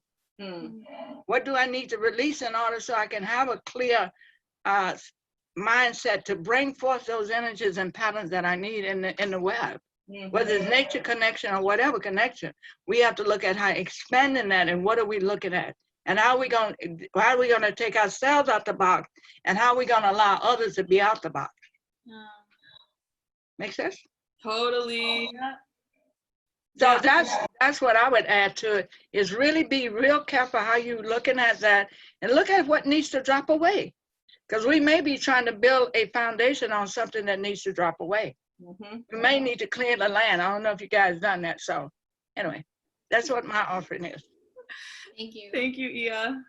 What do I need to release in order so I can have a clear mindset to bring forth those energies and patterns that I need in the web? Whether it's nature connection or whatever connection, we have to look at how expanding that, and what are we looking at? And how are we going to take ourselves out the box, and how are we going to allow others to be out the box? Make sense? Totally. So that's what I would add to it, is really be real careful how you looking at that, and look at what needs to drop away. Because we may be trying to build a foundation on something that needs to drop away. We may need to clear the land. I don't know if you guys done that. So anyway, that's what my offering is. Thank you. Thank you, Iya.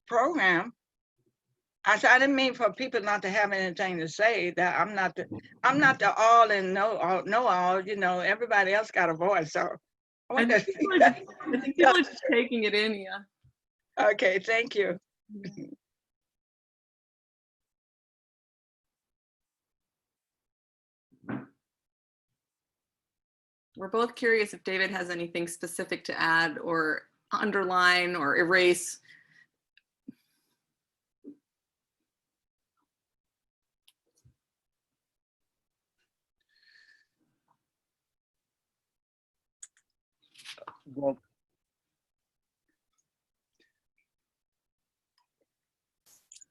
program. I said, I didn't mean for people not to have anything to say, that I'm not the all and know all, you know, everybody else got a voice. So I think people are just taking it in, yeah. Okay, thank you. We're both curious if David has anything specific to add or underline or erase. Well,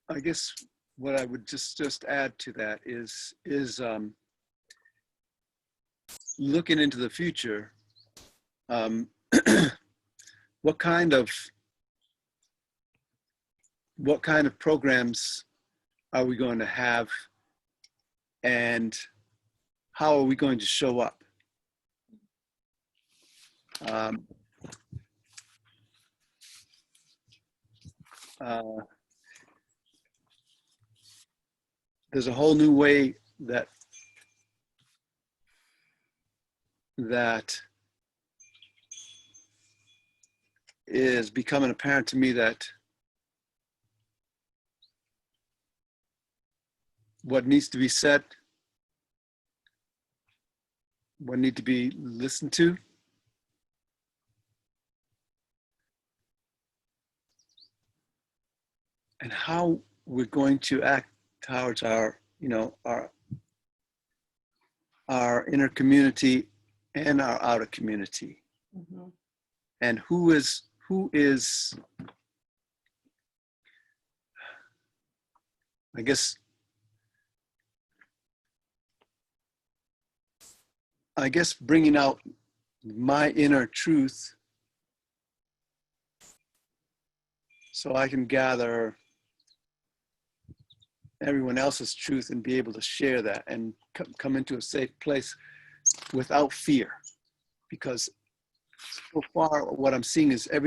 I guess what I would just add to that is looking into the future. What kind of programs are we going to have, and how are we going to show up? There's a whole new way that is becoming apparent to me, that what needs to be said, what needs to be listened to, and how we're going to act towards our, you know, our inner community and our outer community. Mm-hmm. And who is I guess bringing out my inner truth so I can gather everyone else's truth and be able to share that and come into a safe place without fear. Because so far what I'm seeing is a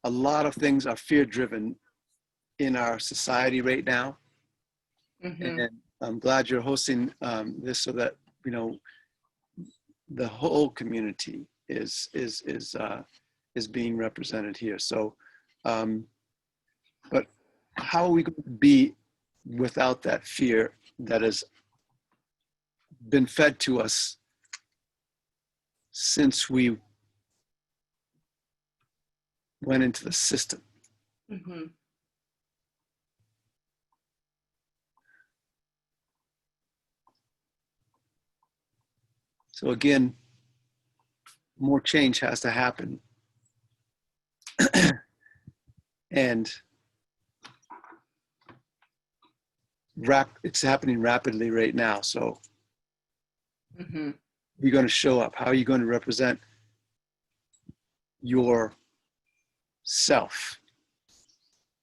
lot of things are fear driven in our society right now. Mm-hmm. And I'm glad you're hosting this, so that, you know, the whole community is being represented here. So, but how are we going to be without that fear that has been fed to us since we went into the system? Mm-hmm. So again, more change has to happen. And it's happening rapidly right now. So mm-hmm. You're going to show up. How are you going to represent your self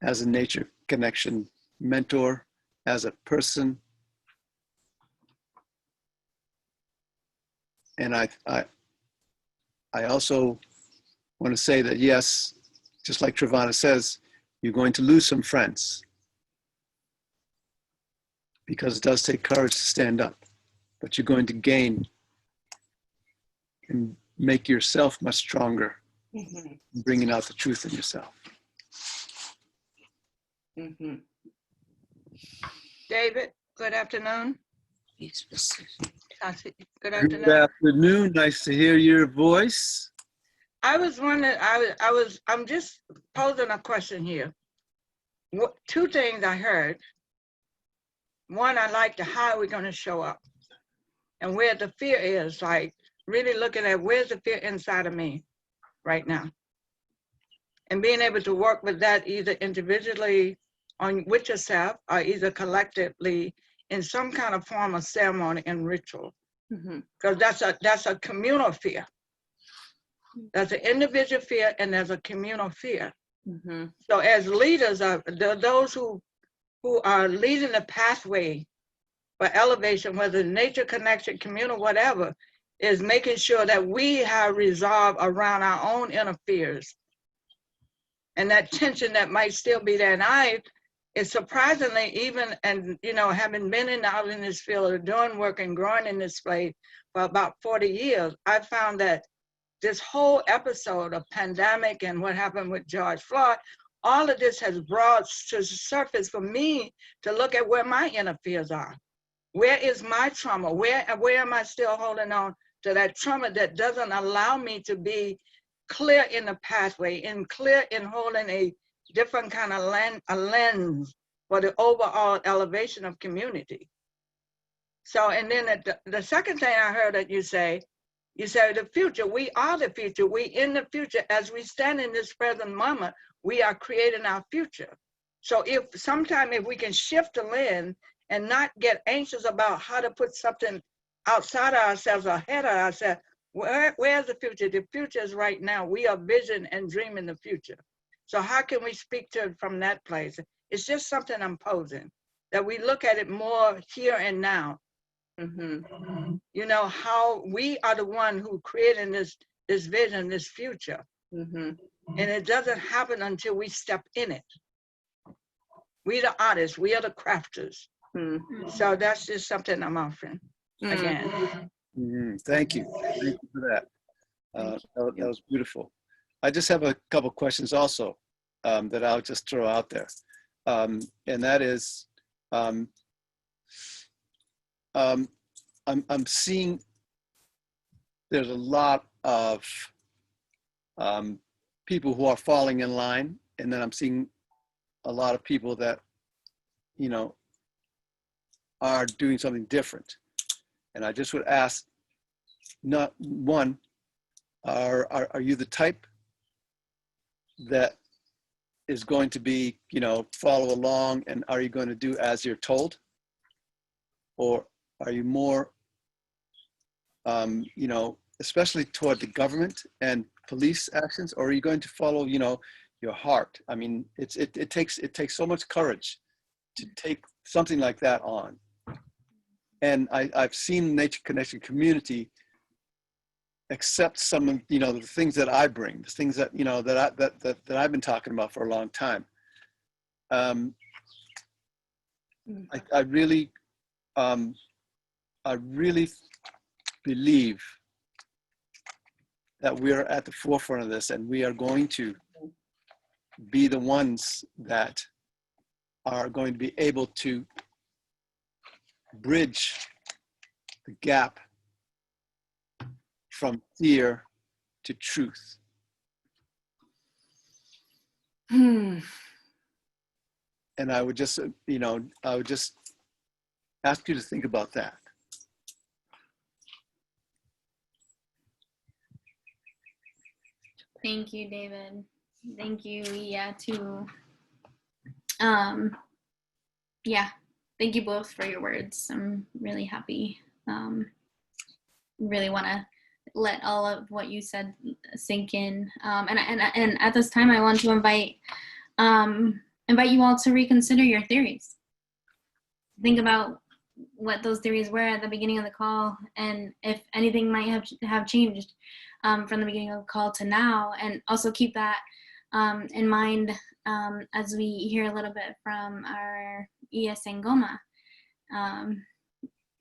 as a nature connection mentor, as a person? And I also want to say that, yes, just like Trevanna says, you're going to lose some friends, because it does take courage to stand up, but you're going to gain and make yourself much stronger, mm-hmm. bringing out the truth in yourself. Mm-hmm. David, good afternoon. Good afternoon. Good afternoon. Nice to hear your voice. I was wondering, I'm just posing a question here. Two things I heard. One, I like how are we going to show up, and where the fear is, like really looking at where's the fear inside of me right now, and being able to work with that either individually with yourself, or either collectively in some kind of form of ceremony and ritual. Because that's a communal fear. There's an individual fear and there's a communal fear. Mm-hmm. So as leaders, those who are leading the pathway for elevation, whether nature connection, communal, whatever, is making sure that we have resolve around our own inner fears and that tension that might still be there. And it's surprisingly, even, and you know, having been out in this field of doing work and growing in this place for about 40 years, I found that this whole episode of pandemic and what happened with George Floyd, all of this has brought to the surface for me to look at where my inner fears are. Where is my trauma? Where am I still holding on to that trauma that doesn't allow me to be clear in the pathway and clear in holding a different kind of lens for the overall elevation of community? So, and then the second thing I heard that you say the future, we are the future. We in the future, as we stand in this present moment, we are creating our future. So if we can shift the lens and not get anxious about how to put something outside of ourselves or ahead of ourselves, where's the future? The future is right now. We are vision and dreaming the future. So how can we speak to it from that place? It's just something I'm posing, that we look at it more here and now. Mm-hmm. You know, how we are the one who created this vision, this future. Mm-hmm. And it doesn't happen until we step in it. We the artists, we are the crafters. Mm-hmm. So that's just something I'm offering again. Mm-hmm. Thank you. Thank you for that. That was beautiful. I just have a couple questions also that I'll just throw out there. And that is, I'm seeing there's a lot of people who are falling in line, and then I'm seeing a lot of people that, you know, are doing something different. And I just would ask, not one, are you the type that is going to be, you know, follow along, and are you going to do as you're told? Or are you more, you know, especially toward the government and police actions, or are you going to follow, you know, your heart? I mean, it takes so much courage to take something like that on. And I've seen Nature Connection community accept some of, you know, the things that I bring, the things that, you know, that I've been talking about for a long time. I really believe that we're at the forefront of this, and we are going to be the ones that are going to be able to bridge the gap from fear to truth. And I would just, you know, I would just ask you to think about that. Thank you, David. Thank you, Iya, too. Yeah, thank you both for your words. I'm really happy. Really want to let all of what you said sink in. And at this time, I want to invite you all to reconsider your theories. Think about what those theories were at the beginning of the call, and if anything might have changed from the beginning of the call to now, and also keep that in mind as we hear a little bit from our Iya Sangoma,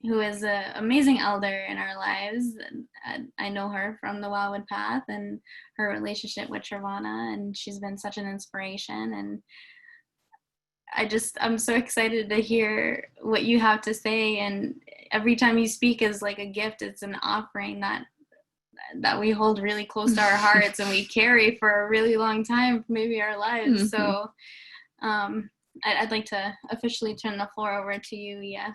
who is an amazing elder in our lives. I know her from the Wildwood Path and her relationship with Trevanna, and she's been such an inspiration. And I'm so excited to hear what you have to say. And every time you speak is like a gift. It's an offering that we hold really close to our hearts and we carry for a really long time, maybe our lives. Mm-hmm. So I'd like to officially turn the floor over to you, Iya.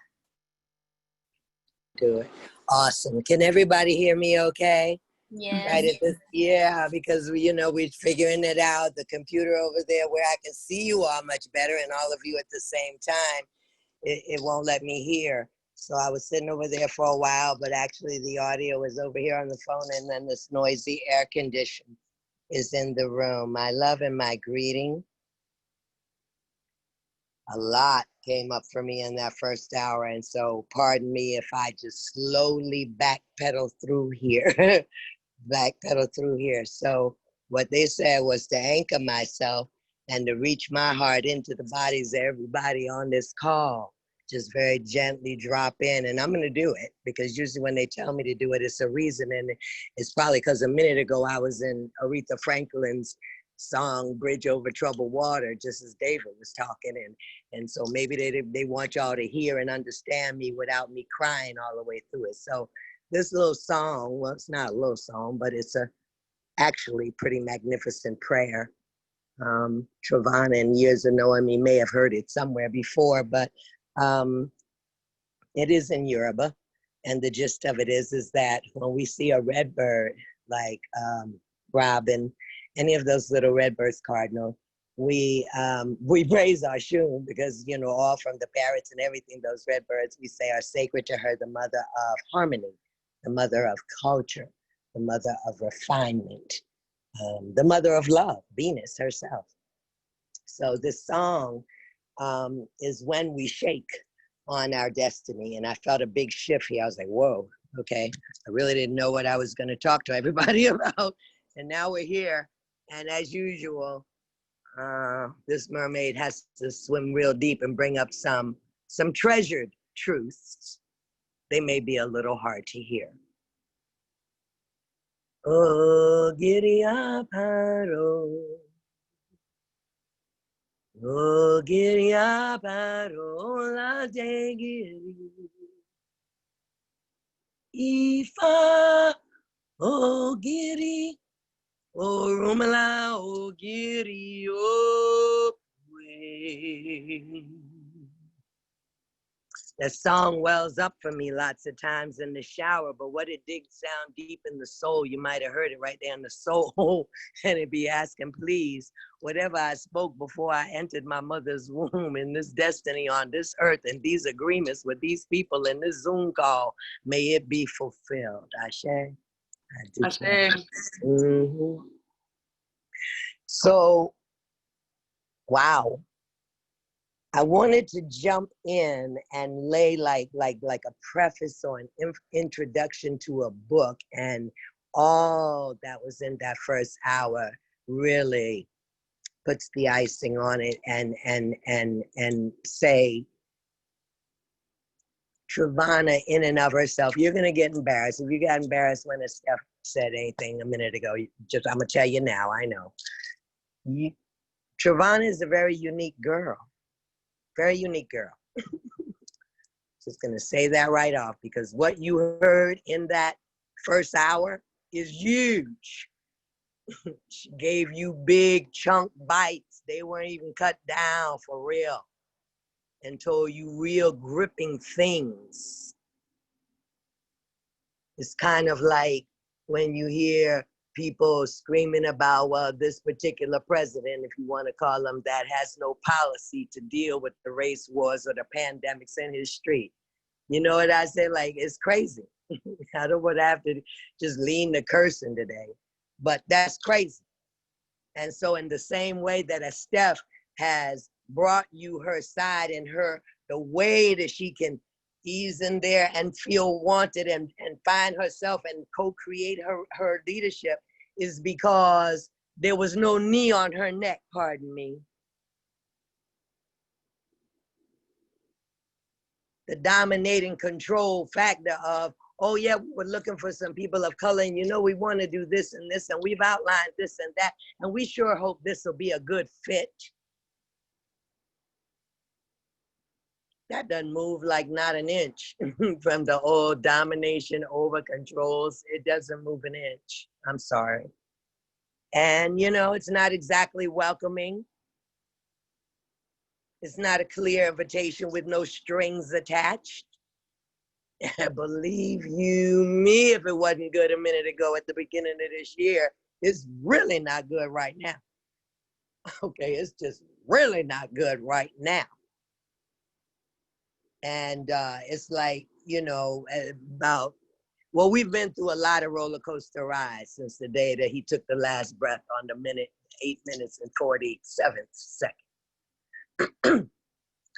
Do it. Awesome. Can everybody hear me okay? Yes. Right at this, yeah, because you know, we're figuring it out. The computer over there where I can see you all much better and all of you at the same time, it won't let me hear. So I was sitting over there for a while, but actually the audio is over here on the phone, and then this noisy air condition is in the room. My love and my greeting. A lot came up for me in that first hour, and so pardon me if I just slowly backpedal through here. Backpedal through here. So what they said was to anchor myself and to reach my heart into the bodies of everybody on this call. Just very gently drop in, and I'm going to do it because usually when they tell me to do it, it's a reason, and it's probably because a minute ago I was in Aretha Franklin's song "Bridge Over Troubled Water" just as David was talking, and so maybe they want y'all to hear and understand me without me crying all the way through it. So this little song, well, it's not a little song, but it's a actually pretty magnificent prayer. Trevanna and years of knowing me may have heard it somewhere before, but it is in Yoruba, and the gist of it is that when we see a red bird like robin, any of those little red birds, cardinal, we raise our shun because, you know, all from the parrots and everything, those red birds we say are sacred to her, the mother of harmony, the mother of culture, the mother of refinement, the mother of love, Venus herself. So this song is when we shake on our destiny. And I felt a big shift here. I was like, whoa, okay. I really didn't know what I was going to talk to everybody about. And now we're here. And as usual, this mermaid has to swim real deep and bring up some treasured truths. They may be a little hard to hear. Oh, giddy up, oh, giddy up, la de giddy. Ifa, oh, giddy, oh, rumala, oh, giddy, oh, way. That song wells up for me lots of times in the shower, but what it digs down deep in the soul, you might have heard it right there in the soul, and it be asking, please, whatever I spoke before I entered my mother's womb in this destiny on this earth and these agreements with these people in this Zoom call, may it be fulfilled. Ashe. Ashe. Mm-hmm. So, wow. I wanted to jump in and lay like a preface or an introduction to a book, and all that was in that first hour really puts the icing on it, and say Trevanna in and of herself. You're gonna get embarrassed. If you got embarrassed when Steph said anything a minute ago, I'm gonna tell you now. I know. Trevanna is a very unique girl. Very unique girl. Just gonna say that right off, because what you heard in that first hour is huge. She gave you big chunk bites. They weren't even cut down for real, and told you real gripping things. It's kind of like when you hear people screaming about, well, this particular president, if you want to call him that, has no policy to deal with the race wars or the pandemics in his street. You know what I say? Like, it's crazy. I don't want to have to just lean the cursing today, but that's crazy. And so in the same way that Steph has brought you her side and the way that she can ease in there and feel wanted and find herself and co-create her leadership, is because there was no knee on her neck, pardon me. The dominating control factor of, oh yeah, we're looking for some people of color, and you know we want to do this and this, and we've outlined this and that, and we sure hope this will be a good fit. That doesn't move like not an inch from the old domination over controls. It doesn't move an inch. I'm sorry. And you know, it's not exactly welcoming. It's not a clear invitation with no strings attached. Believe you me, if it wasn't good a minute ago at the beginning of this year, it's really not good right now. Okay, it's just really not good right now. And it's like, you know, well, we've been through a lot of roller coaster rides since the day that he took the last breath on the 8 minutes and 47 seconds.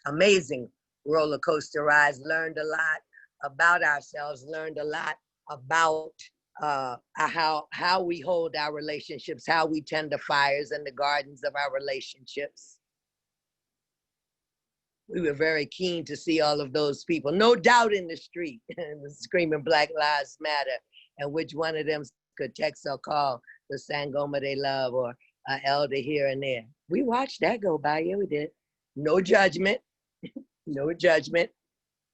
Amazing roller coaster rides, learned a lot about ourselves, learned a lot about how we hold our relationships, how we tend the fires in the gardens of our relationships. We were very keen to see all of those people, no doubt in the street, screaming Black Lives Matter, and which one of them could text or call the Sangoma they love or an elder here and there. We watched that go by, yeah, we did. No judgment, no judgment.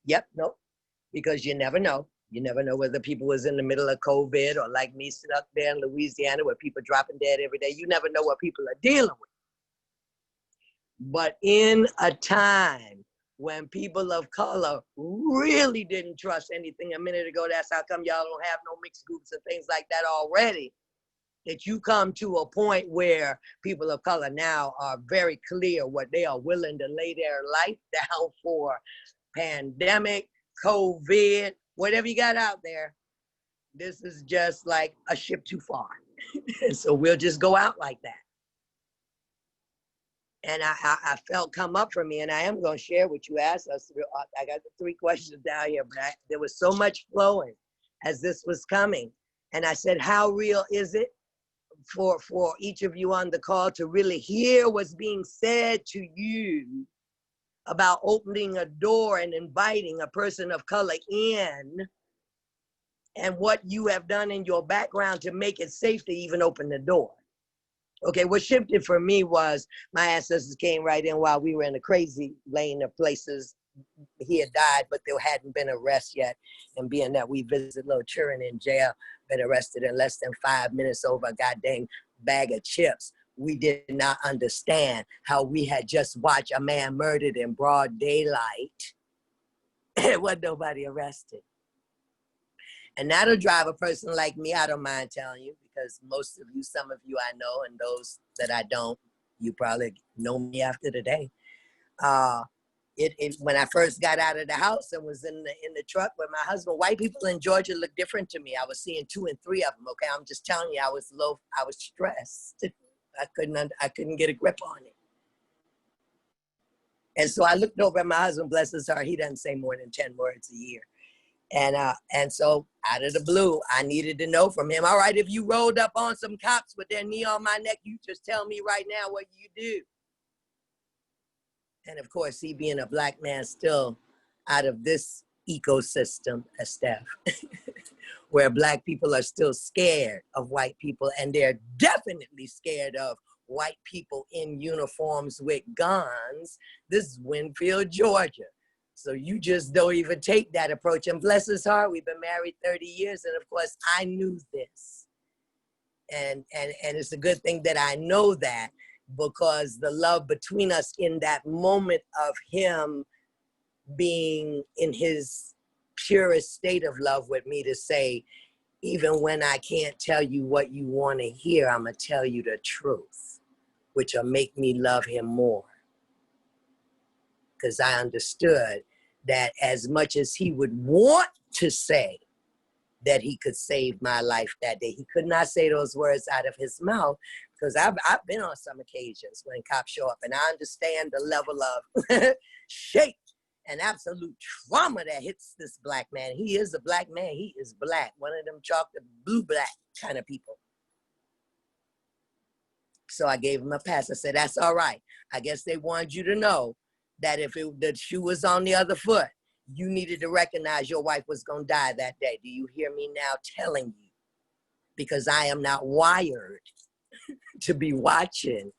Yep, nope, because you never know. You never know whether people was in the middle of COVID or like me stuck there in Louisiana where people dropping dead every day. You never know what people are dealing with. But in a time when people of color really didn't trust anything a minute ago, that's how come y'all don't have no mixed groups and things like that already, that you come to a point where people of color now are very clear what they are willing to lay their life down for. Pandemic, COVID, whatever you got out there, this is just like a ship too far. And so we'll just go out like that. And I felt come up for me, and I am going to share what you asked us. I got the 3 questions down here, but there was so much flowing as this was coming. And I said, how real is it for each of you on the call to really hear what's being said to you about opening a door and inviting a person of color in, and what you have done in your background to make it safe to even open the door? Okay, what shifted for me was my ancestors came right in while we were in a crazy lane of places. He had died, but there hadn't been arrest yet. And being that we visited little children in jail, been arrested in less than 5 minutes over a goddamn bag of chips, we did not understand how we had just watched a man murdered in broad daylight. There wasn't nobody arrested. And that'll drive a person like me, I don't mind telling you, because most of you, some of you I know, and those that I don't, you probably know me after today. When I first got out of the house and was in the truck with my husband, white people in Georgia look different to me. I was seeing 2 and 3 of them, okay? I'm just telling you, I was stressed. I couldn't get a grip on it. And so I looked over at my husband, bless his heart, he doesn't say more than 10 words a year. And so out of the blue, I needed to know from him, all right, if you rolled up on some cops with their knee on my neck, you just tell me right now what you do. And of course, he being a Black man still out of this ecosystem, Steph, where Black people are still scared of white people, and they're definitely scared of white people in uniforms with guns. This is Winfield, Georgia. So you just don't even take that approach. And bless his heart, we've been married 30 years. And of course, I knew this. And it's a good thing that I know that, because the love between us in that moment of him being in his purest state of love with me to say, even when I can't tell you what you want to hear, I'm going to tell you the truth, which will make me love him more. Because I understood that as much as he would want to say that he could save my life that day, he could not say those words out of his mouth, because I've been on some occasions when cops show up, and I understand the level of shake and absolute trauma that hits this Black man. He is a Black man. He is Black. One of them chocolate blue-black kind of people. So I gave him a pass. I said, that's all right. I guess they wanted you to know that if the shoe was on the other foot, you needed to recognize your wife was going to die that day. Do you hear me now telling you? Because I am not wired to be watching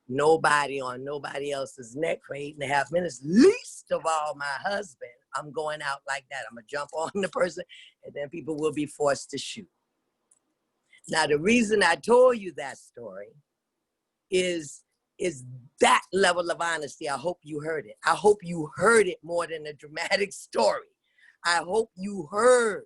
nobody on nobody else's neck for 8.5 minutes, least of all my husband. I'm going out like that. I'm going to jump on the person, and then people will be forced to shoot. Now, the reason I told you that story is that level of honesty. I hope you heard it. I hope you heard it more than a dramatic story. I hope you heard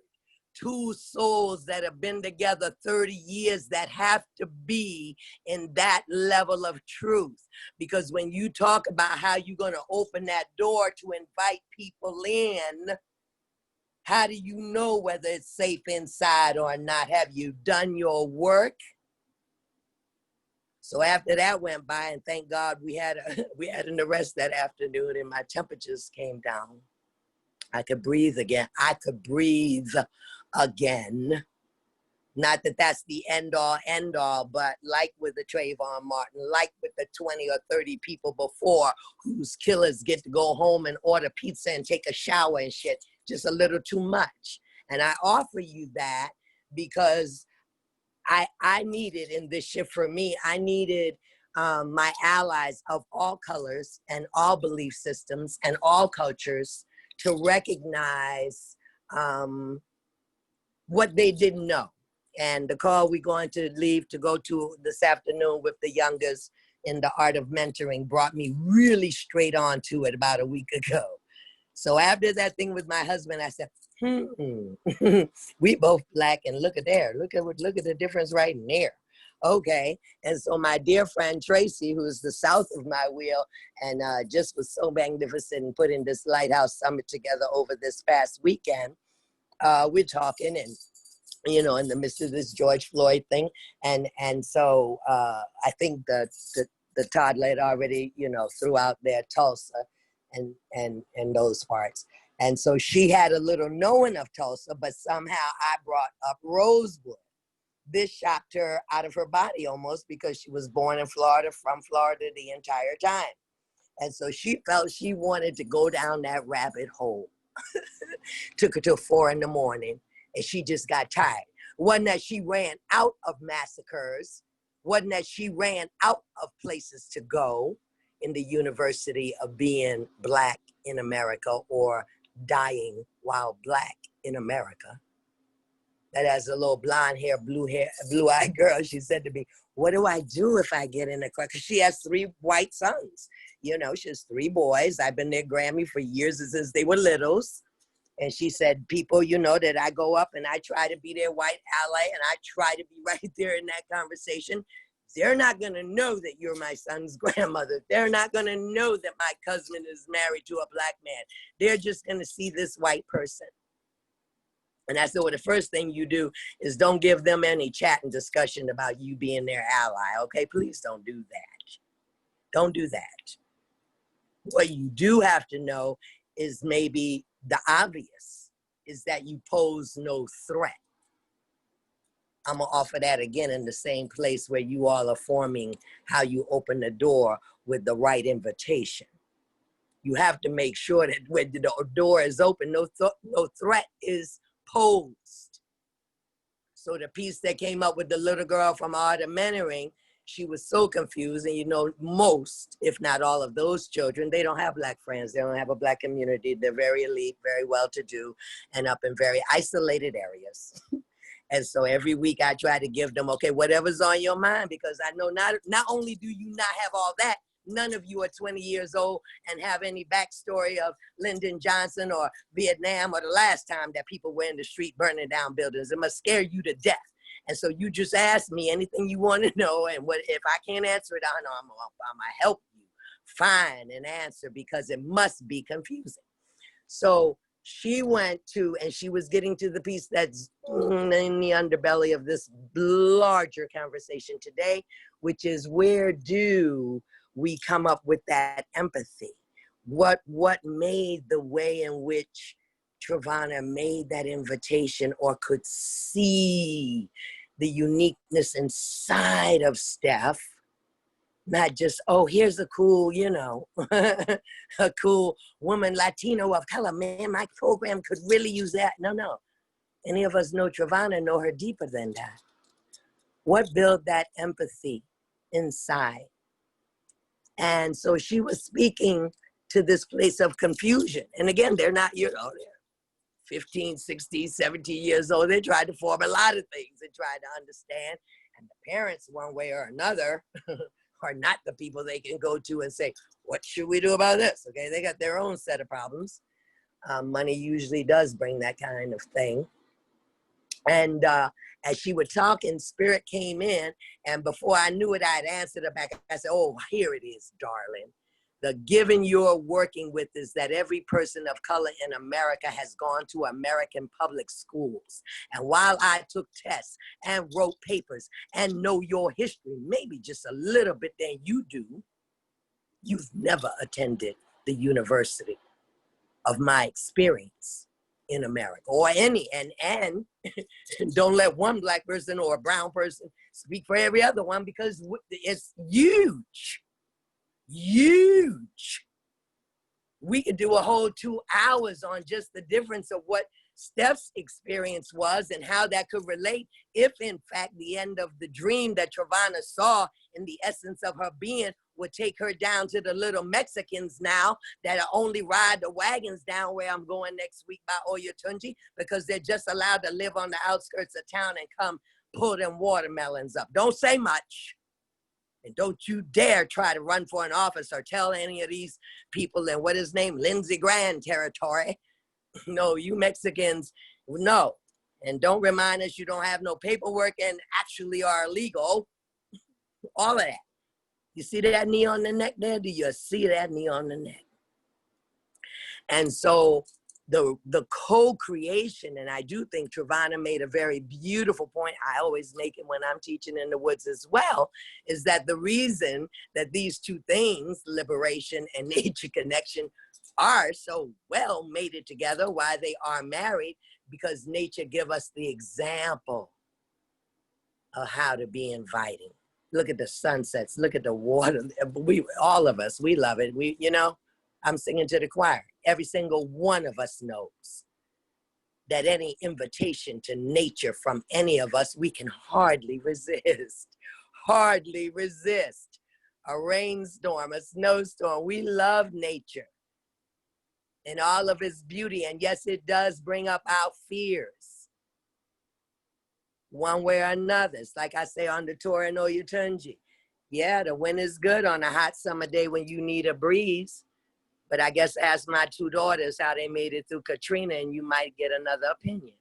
2 souls that have been together 30 years that have to be in that level of truth. Because when you talk about how you're going to open that door to invite people in, how do you know whether it's safe inside or not? Have you done your work? So after that went by, and thank God we had an arrest that afternoon, and my temperatures came down. I could breathe again. Not that that's the end all, but like with the Trayvon Martin, like with the 20 or 30 people before whose killers get to go home and order pizza and take a shower and shit, just a little too much. And I offer you that because I needed in this shift for me, I needed my allies of all colors and all belief systems and all cultures to recognize what they didn't know. And the call we're going to leave to go to this afternoon with the youngest in the art of mentoring brought me really straight on to it about a week ago. So after that thing with my husband, I said, we both Black, and look at there. Look at the difference right in there. Okay. And so my dear friend Tracy, who's the south of my wheel and just was so magnificent in putting this Lighthouse Summit together over this past weekend, we're talking and, you know, in the midst of this George Floyd thing. And so I think the toddler had already, you know, threw out there Tulsa and those parts. And so she had a little knowing of Tulsa, but somehow I brought up Rosewood. This shocked her out of her body almost because she was born in Florida, from Florida the entire time. And so she felt she wanted to go down that rabbit hole. Took her till 4 in the morning and she just got tired. Wasn't that she ran out of massacres, wasn't that she ran out of places to go in the university of being Black in America or dying while Black in America. That as a little blonde hair, blue-eyed girl, she said to me, what do I do if I get in a car? Because she has 3 white sons. You know, she has 3 boys. I've been their Grammy for years since they were littles. And she said, people, you know, that I go up and I try to be their white ally and I try to be right there in that conversation. They're not going to know that you're my son's grandmother. They're not going to know that my cousin is married to a Black man. They're just going to see this white person. And I said, well, the first thing you do is don't give them any chat and discussion about you being their ally. Okay, please don't do that. Don't do that. What you do have to know is maybe the obvious is that you pose no threat. I'm gonna offer that again in the same place where you all are forming how you open the door with the right invitation. You have to make sure that when the door is open, no threat is posed. So the piece that came up with the little girl from Art of Mentoring, she was so confused. And you know, most, if not all of those children, they don't have Black friends. They don't have a Black community. They're very elite, very well-to-do, and up in very isolated areas. And so every week I try to give them, okay, whatever's on your mind, because I know not only do you not have all that, none of you are 20 years old and have any backstory of Lyndon Johnson or Vietnam or the last time that people were in the street burning down buildings. It must scare you to death. And so you just ask me anything you want to know, and what if I can't answer it, I know I'm gonna help you find an answer, because it must be confusing. So she went to, and she was getting to the piece that's in the underbelly of this larger conversation today, which is, where do we come up with that empathy? What made the way in which Trevanna made that invitation, or could see the uniqueness inside of Steph, not just, oh, here's a cool, you know, a cool woman, Latino of color, man, my program could really use that. No. Any of us know Trevanna, know her deeper than that. What built that empathy inside? And so she was speaking to this place of confusion. And again, they're not, you know, they're 15, 16, 17 years old. They tried to form a lot of things and try to understand. And the parents, one way or another, are not the people they can go to and say, what should we do about this? Okay, they got their own set of problems. Money usually does bring that kind of thing. And as she was talking, Spirit came in, and before I knew it, I had answered her back. I said, oh, here it is, darling. The given you're working with is that every person of color in America has gone to American public schools. And while I took tests and wrote papers and know your history, maybe just a little bit than you do, you've never attended the university of my experience. in America, or any, and don't let one black person or a brown person speak for every other one, because it's huge, huge. We could do a whole 2 hours on just the difference of what Steph's experience was and how that could relate if, in fact, the end of the dream that Trevanna saw in the essence of her being would take her down to the little Mexicans now that only ride the wagons down where I'm going next week by Oyotunji, because they're just allowed to live on the outskirts of town and come pull them watermelons up. Don't say much. And don't you dare try to run for an office or tell any of these people in what is named Lindsey Graham territory. No, you Mexicans, no. And don't remind us you don't have no paperwork and actually are illegal. All of that. You see that knee on the neck there? Do you see that knee on the neck? And so the co-creation, and I do think Trevanna made a very beautiful point, I always make it when I'm teaching in the woods as well, is that the reason that these two things, liberation and nature connection, are so well mated together, why they are married, because nature give us the example of how to be inviting. Look at the sunsets, look at the water. All of us, we love it. You know, I'm singing to the choir. Every single one of us knows that any invitation to nature from any of us, we can hardly resist, hardly resist. A rainstorm, a snowstorm, we love nature and all of its beauty. And yes, it does bring up our fears, one way or another. It's like I say on the tour in Oyotunji. Yeah, the wind is good on a hot summer day when you need a breeze. But I guess ask my two daughters how they made it through Katrina and you might get another opinion.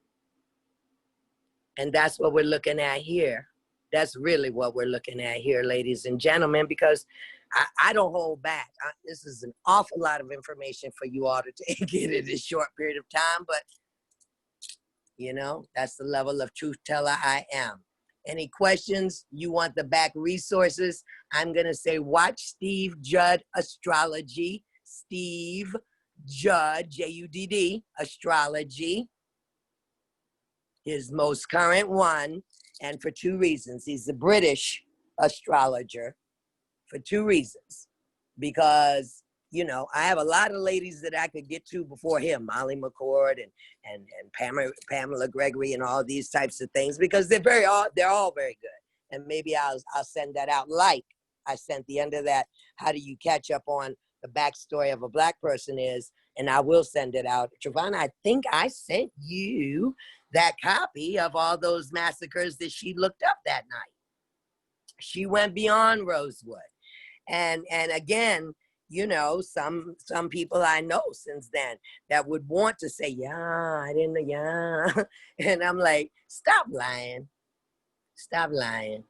And that's what we're looking at here. That's really what we're looking at here, ladies and gentlemen, because I don't hold back. This is an awful lot of information for you all to take in this short period of time, but you know, that's the level of truth teller I am. Any questions? You want the back resources? I'm gonna say watch Steve Judd Astrology. Steve Judd, J-U-D-D, Astrology. His most current one, and for two reasons. He's a British astrologer for two reasons. Because, you know, I have a lot of ladies that I could get to before him, Molly McCord and Pamela Gregory and all these types of things, because they're all very good. And maybe I'll send that out, like I sent the end of that, how do you catch up on the backstory of a Black person is, and I will send it out. Trevanna, I think I sent you that copy of all those massacres that she looked up that night. She went beyond Rosewood. And again, you know, some people I know since then that would want to say, yeah, I didn't know, yeah. And I'm like, stop lying. Stop lying.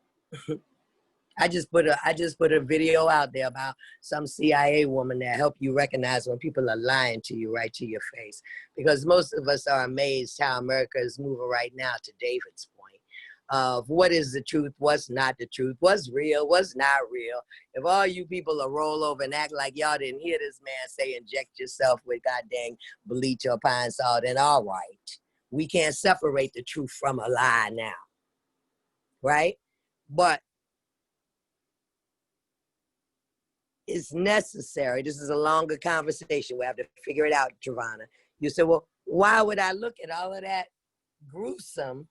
I just put a video out there about some CIA woman that help you recognize when people are lying to you right to your face. Because most of us are amazed how America is moving right now, to David's point, of what is the truth, what's not the truth, what's real, what's not real. If all you people are roll over and act like y'all didn't hear this man say inject yourself with goddamn bleach or pine salt, then all right. We can't separate the truth from a lie now, right? But it's necessary. This is a longer conversation. We have to figure it out, Trevanna. You said, well, why would I look at all of that gruesome?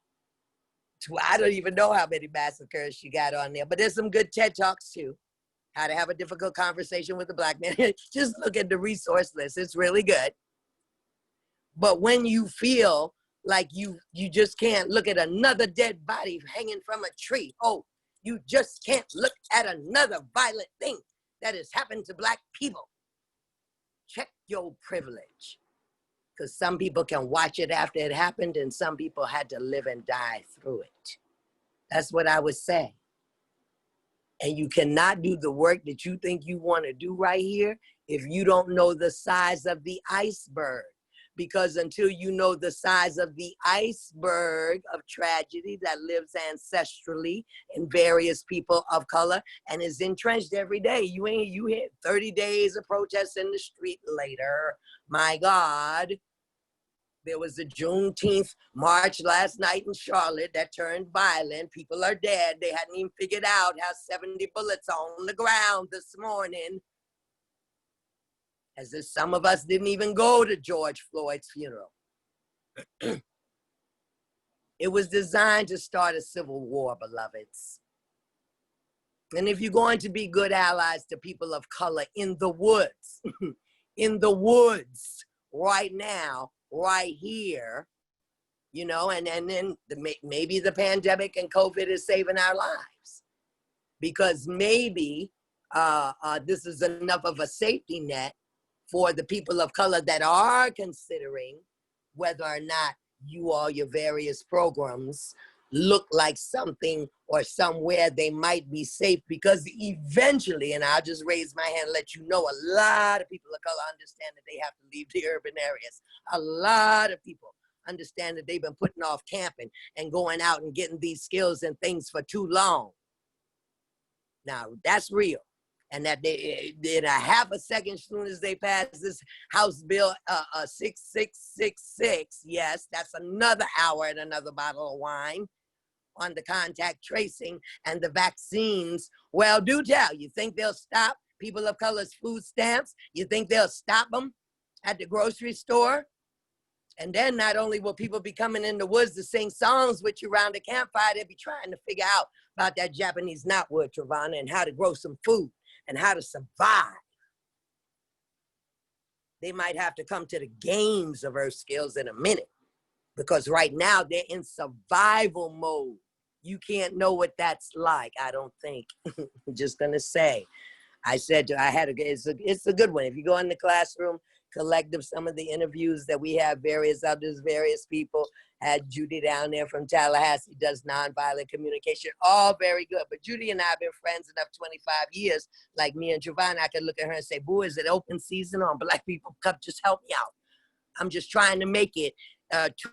I don't even know how many massacres she got on there, but there's some good TED Talks too. How to have a difficult conversation with a Black man. Just look at the resource list. It's really good. But when you feel like you just can't look at another dead body hanging from a tree, oh, you just can't look at another violent thing that has happened to Black people. Check your privilege. Because some people can watch it after it happened and some people had to live and die through it. That's what I would say. And you cannot do the work that you think you want to do right here if you don't know the size of the iceberg. Because until you know the size of the iceberg of tragedy that lives ancestrally in various people of color and is entrenched every day, you hit 30 days of protests in the street later. My God, There was a Juneteenth march last night in Charlotte that turned violent. People are dead. They hadn't even figured out how 70 bullets on the ground this morning. As if some of us didn't even go to George Floyd's funeral. It was designed to start a civil war, beloveds. And if you're going to be good allies to people of color in the woods, in the woods, right now, right here, you know, and then maybe the pandemic and COVID is saving our lives. Because maybe this is enough of a safety net for the people of color that are considering whether or not your various programs look like something or somewhere they might be safe, because eventually, and I'll just raise my hand and let you know, a lot of people of color understand that they have to leave the urban areas. A lot of people understand that they've been putting off camping and going out and getting these skills and things for too long. Now, that's real. And that they, in a half a second, as soon as they pass this House Bill 6666, yes, that's another hour and another bottle of wine on the contact tracing and the vaccines. Well, do tell, you think they'll stop people of color's food stamps? You think they'll stop them at the grocery store? And then not only will people be coming in the woods to sing songs with you around the campfire, they'll be trying to figure out about that Japanese knotwood, Trevanna, and how to grow some food and how to survive. They might have to come to the games of earth skills in a minute, because right now they're in survival mode. You can't know what that's like, I don't think. I'm just gonna say. I said it's a good one. If you go in the classroom, collective, some of the interviews that we have, various people, had Judy down there from Tallahassee, does nonviolent communication, all very good. But Judy and I have been friends enough 25 years, like me and Trevanna, I could look at her and say, boo, is it open season on Black People Cup? Just help me out. I'm just trying to make it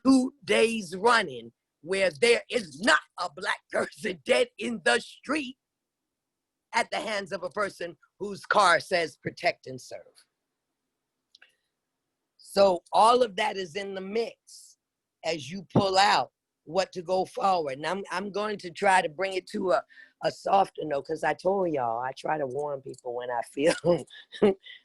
2 days running where there is not a Black person dead in the street at the hands of a person whose car says protect and serve. So all of that is in the mix as you pull out what to go forward. And I'm going to try to bring it to a softer note, because I told y'all, I try to warn people when I feel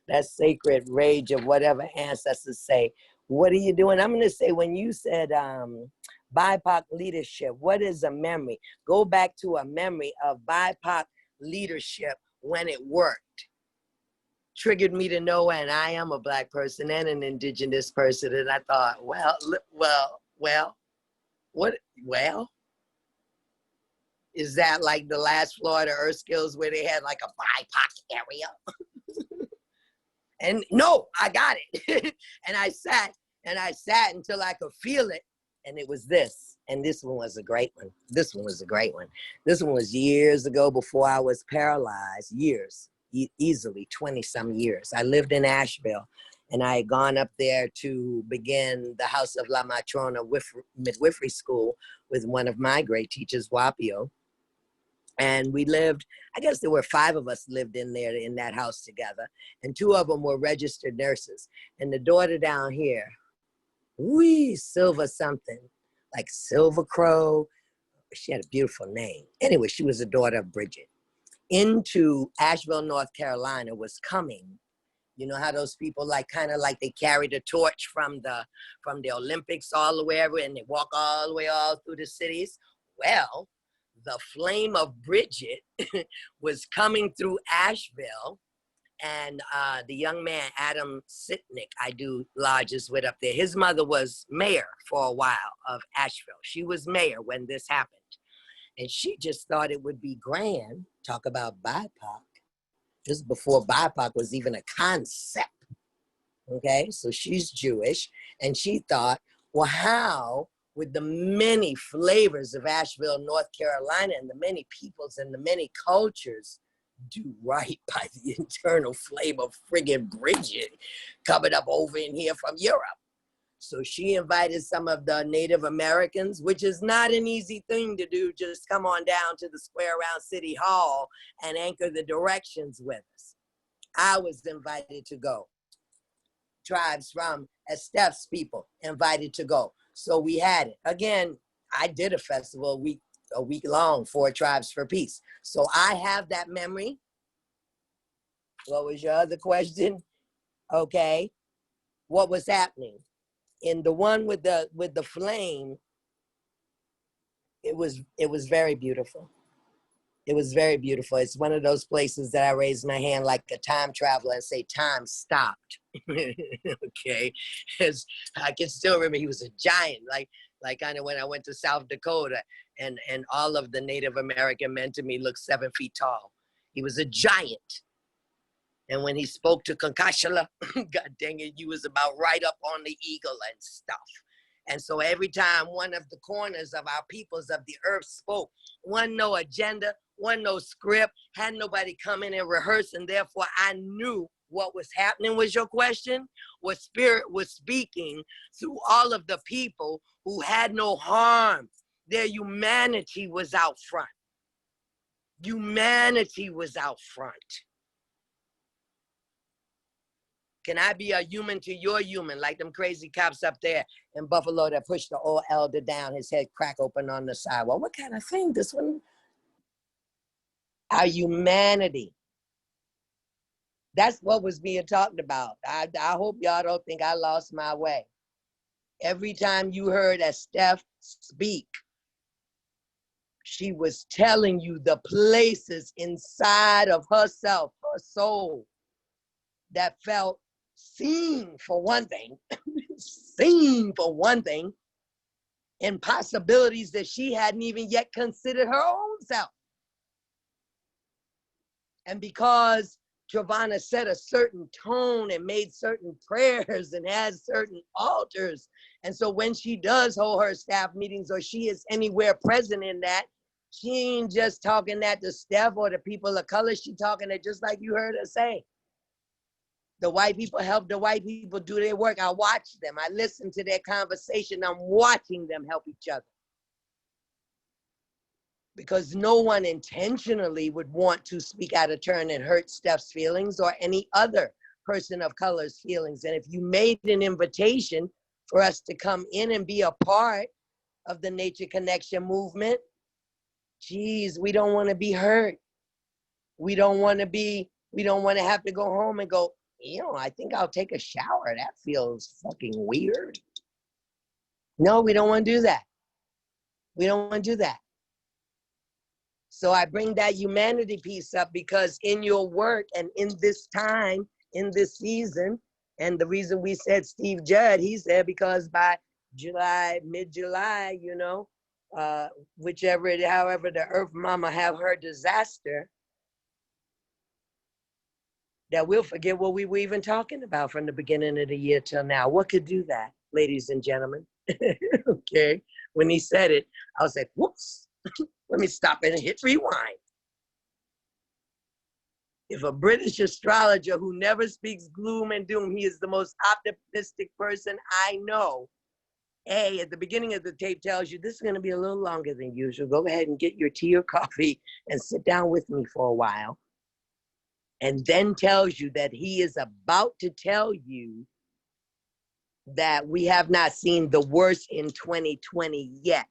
that sacred rage of whatever ancestors say. What are you doing? I'm going to say, when you said BIPOC leadership, what is a memory? Go back to a memory of BIPOC leadership when it worked. Triggered me to know, and I am a Black person and an Indigenous person, and I thought, is that like the last Florida Earth Skills where they had like a BIPOC area? And no, I got it. And I sat until I could feel it, and it was this. And this one was a great one. This one was a great one. This one was years ago, before I was paralyzed, years. Easily 20-some years. I lived in Asheville, and I had gone up there to begin the House of La Matrona midwifery school with one of my great teachers, Wapio. And we lived, I guess there were 5 of us lived in there in that house together, and 2 of them were registered nurses. And the daughter down here, Silver something, like Silver Crow. She had a beautiful name. Anyway, she was the daughter of Bridget. Into Asheville, North Carolina was coming. You know how those people kind of like they carry the torch from the Olympics all the way over, and they walk all the way all through the cities? Well, the flame of Bridget was coming through Asheville, and the young man, Adam Sitnick, I do lodges with up there. His mother was mayor for a while of Asheville. She was mayor when this happened. And she just thought it would be grand. Talk about BIPOC. This is before BIPOC was even a concept. Okay, so she's Jewish. And she thought, well, how would the many flavors of Asheville, North Carolina, and the many peoples and the many cultures do right by the internal flame of friggin' Bridget coming up over in here from Europe? So she invited some of the Native Americans, which is not an easy thing to do. Just come on down to the square around City Hall and anchor the directions with us. I was invited to go. Tribes from as Steph's people invited to go. So we had it. Again, I did a festival a week long, 4 Tribes for Peace. So I have that memory. What was your other question? Okay. What was happening? In the one with the flame, it was very beautiful. It was very beautiful. It's one of those places that I raise my hand like a time traveler and say, time stopped. Okay. As I can still remember, he was a giant, like kind of when I went to South Dakota and all of the Native American men to me looked 7 feet tall. He was a giant. And when he spoke to Concashala, God dang it, you was about right up on the eagle and stuff. And so every time one of the corners of our peoples of the earth spoke, one no agenda, one no script, had nobody come in and rehearse, and therefore I knew what was happening was your question, what spirit was speaking through all of the people who had no harm. Their humanity was out front. Humanity was out front. Can I be a human to your human, like them crazy cops up there in Buffalo that pushed the old elder down, his head crack open on the sidewalk? What kind of thing? This one? Our humanity. That's what was being talked about. I hope y'all don't think I lost my way. Every time you heard Steph speak, she was telling you the places inside of herself, her soul, that felt seen for one thing, and possibilities that she hadn't even yet considered her own self. And because Trevanna set a certain tone and made certain prayers and has certain altars, and so when she does hold her staff meetings or she is anywhere present in that, she ain't just talking that to Steph or the people of color, she talking it just like you heard her say. The white people help the white people do their work. I watch them. I listen to their conversation. I'm watching them help each other. Because no one intentionally would want to speak out of turn and hurt Steph's feelings or any other person of color's feelings. And if you made an invitation for us to come in and be a part of the Nature Connection movement, geez, we don't want to be hurt. We don't want to have to go home and go, I think I'll take a shower. That feels fucking weird. No, we don't want to do that. We don't want to do that. So I bring that humanity piece up because in your work and in this time, in this season, and the reason we said Steve Judd, he said because by July, mid-July, however the Earth Mama have her disaster, that we'll forget what we were even talking about from the beginning of the year till now. What could do that, ladies and gentlemen? Okay. When he said it, I was like, whoops, let me stop and hit rewind. If a British astrologer who never speaks gloom and doom, he is the most optimistic person I know. At the beginning of the tape tells you this is going to be a little longer than usual. Go ahead and get your tea or coffee and sit down with me for a while. And then tells you that he is about to tell you that we have not seen the worst in 2020 yet.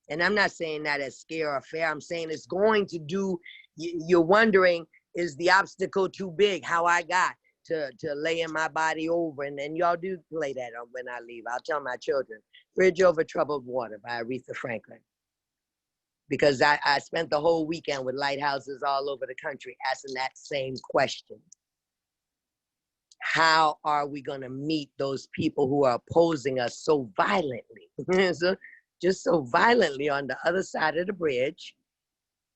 And I'm not saying that as scare or fear. I'm saying it's going to do, you're wondering, is the obstacle too big? How I got to laying my body over. And then y'all do play that when I leave. I'll tell my children, Bridge Over Troubled Water by Aretha Franklin. Because I spent the whole weekend with lighthouses all over the country asking that same question. How are we going to meet those people who are opposing us so violently? Just so violently on the other side of the bridge.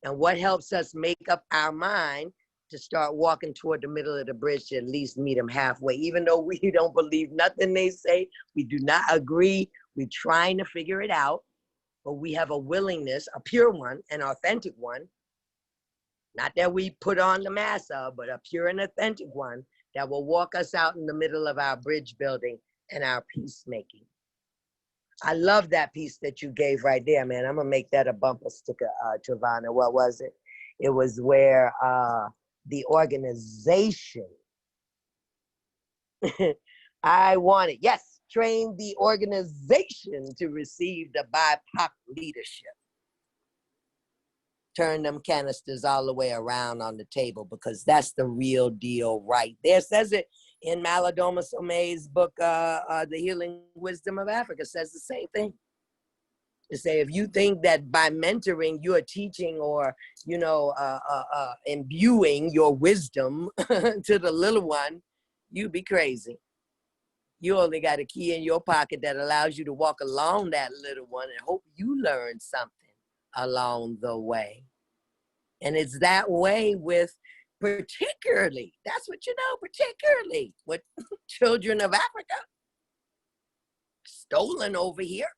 And what helps us make up our mind to start walking toward the middle of the bridge to at least meet them halfway? Even though we don't believe nothing they say, we do not agree, we're trying to figure it out. But we have a willingness, a pure one, an authentic one, not that we put on the mask of, but a pure and authentic one that will walk us out in the middle of our bridge building and our peacemaking. I love that piece that you gave right there, man. I'm gonna make that a bumper sticker, Trevanna. What was it? It was where the organization I wanted, yes, train the organization to receive the BIPOC leadership. Turn them canisters all the way around on the table, because that's the real deal right there. Says it in Malidoma Some's book, The Healing Wisdom of Africa, says the same thing. To say, if you think that by mentoring you're teaching or, you know, imbuing your wisdom to the little one, you be crazy. You only got a key in your pocket that allows you to walk along that little one and hope you learn something along the way. And it's that way with, particularly, that's what you know, particularly with children of Africa, stolen over here.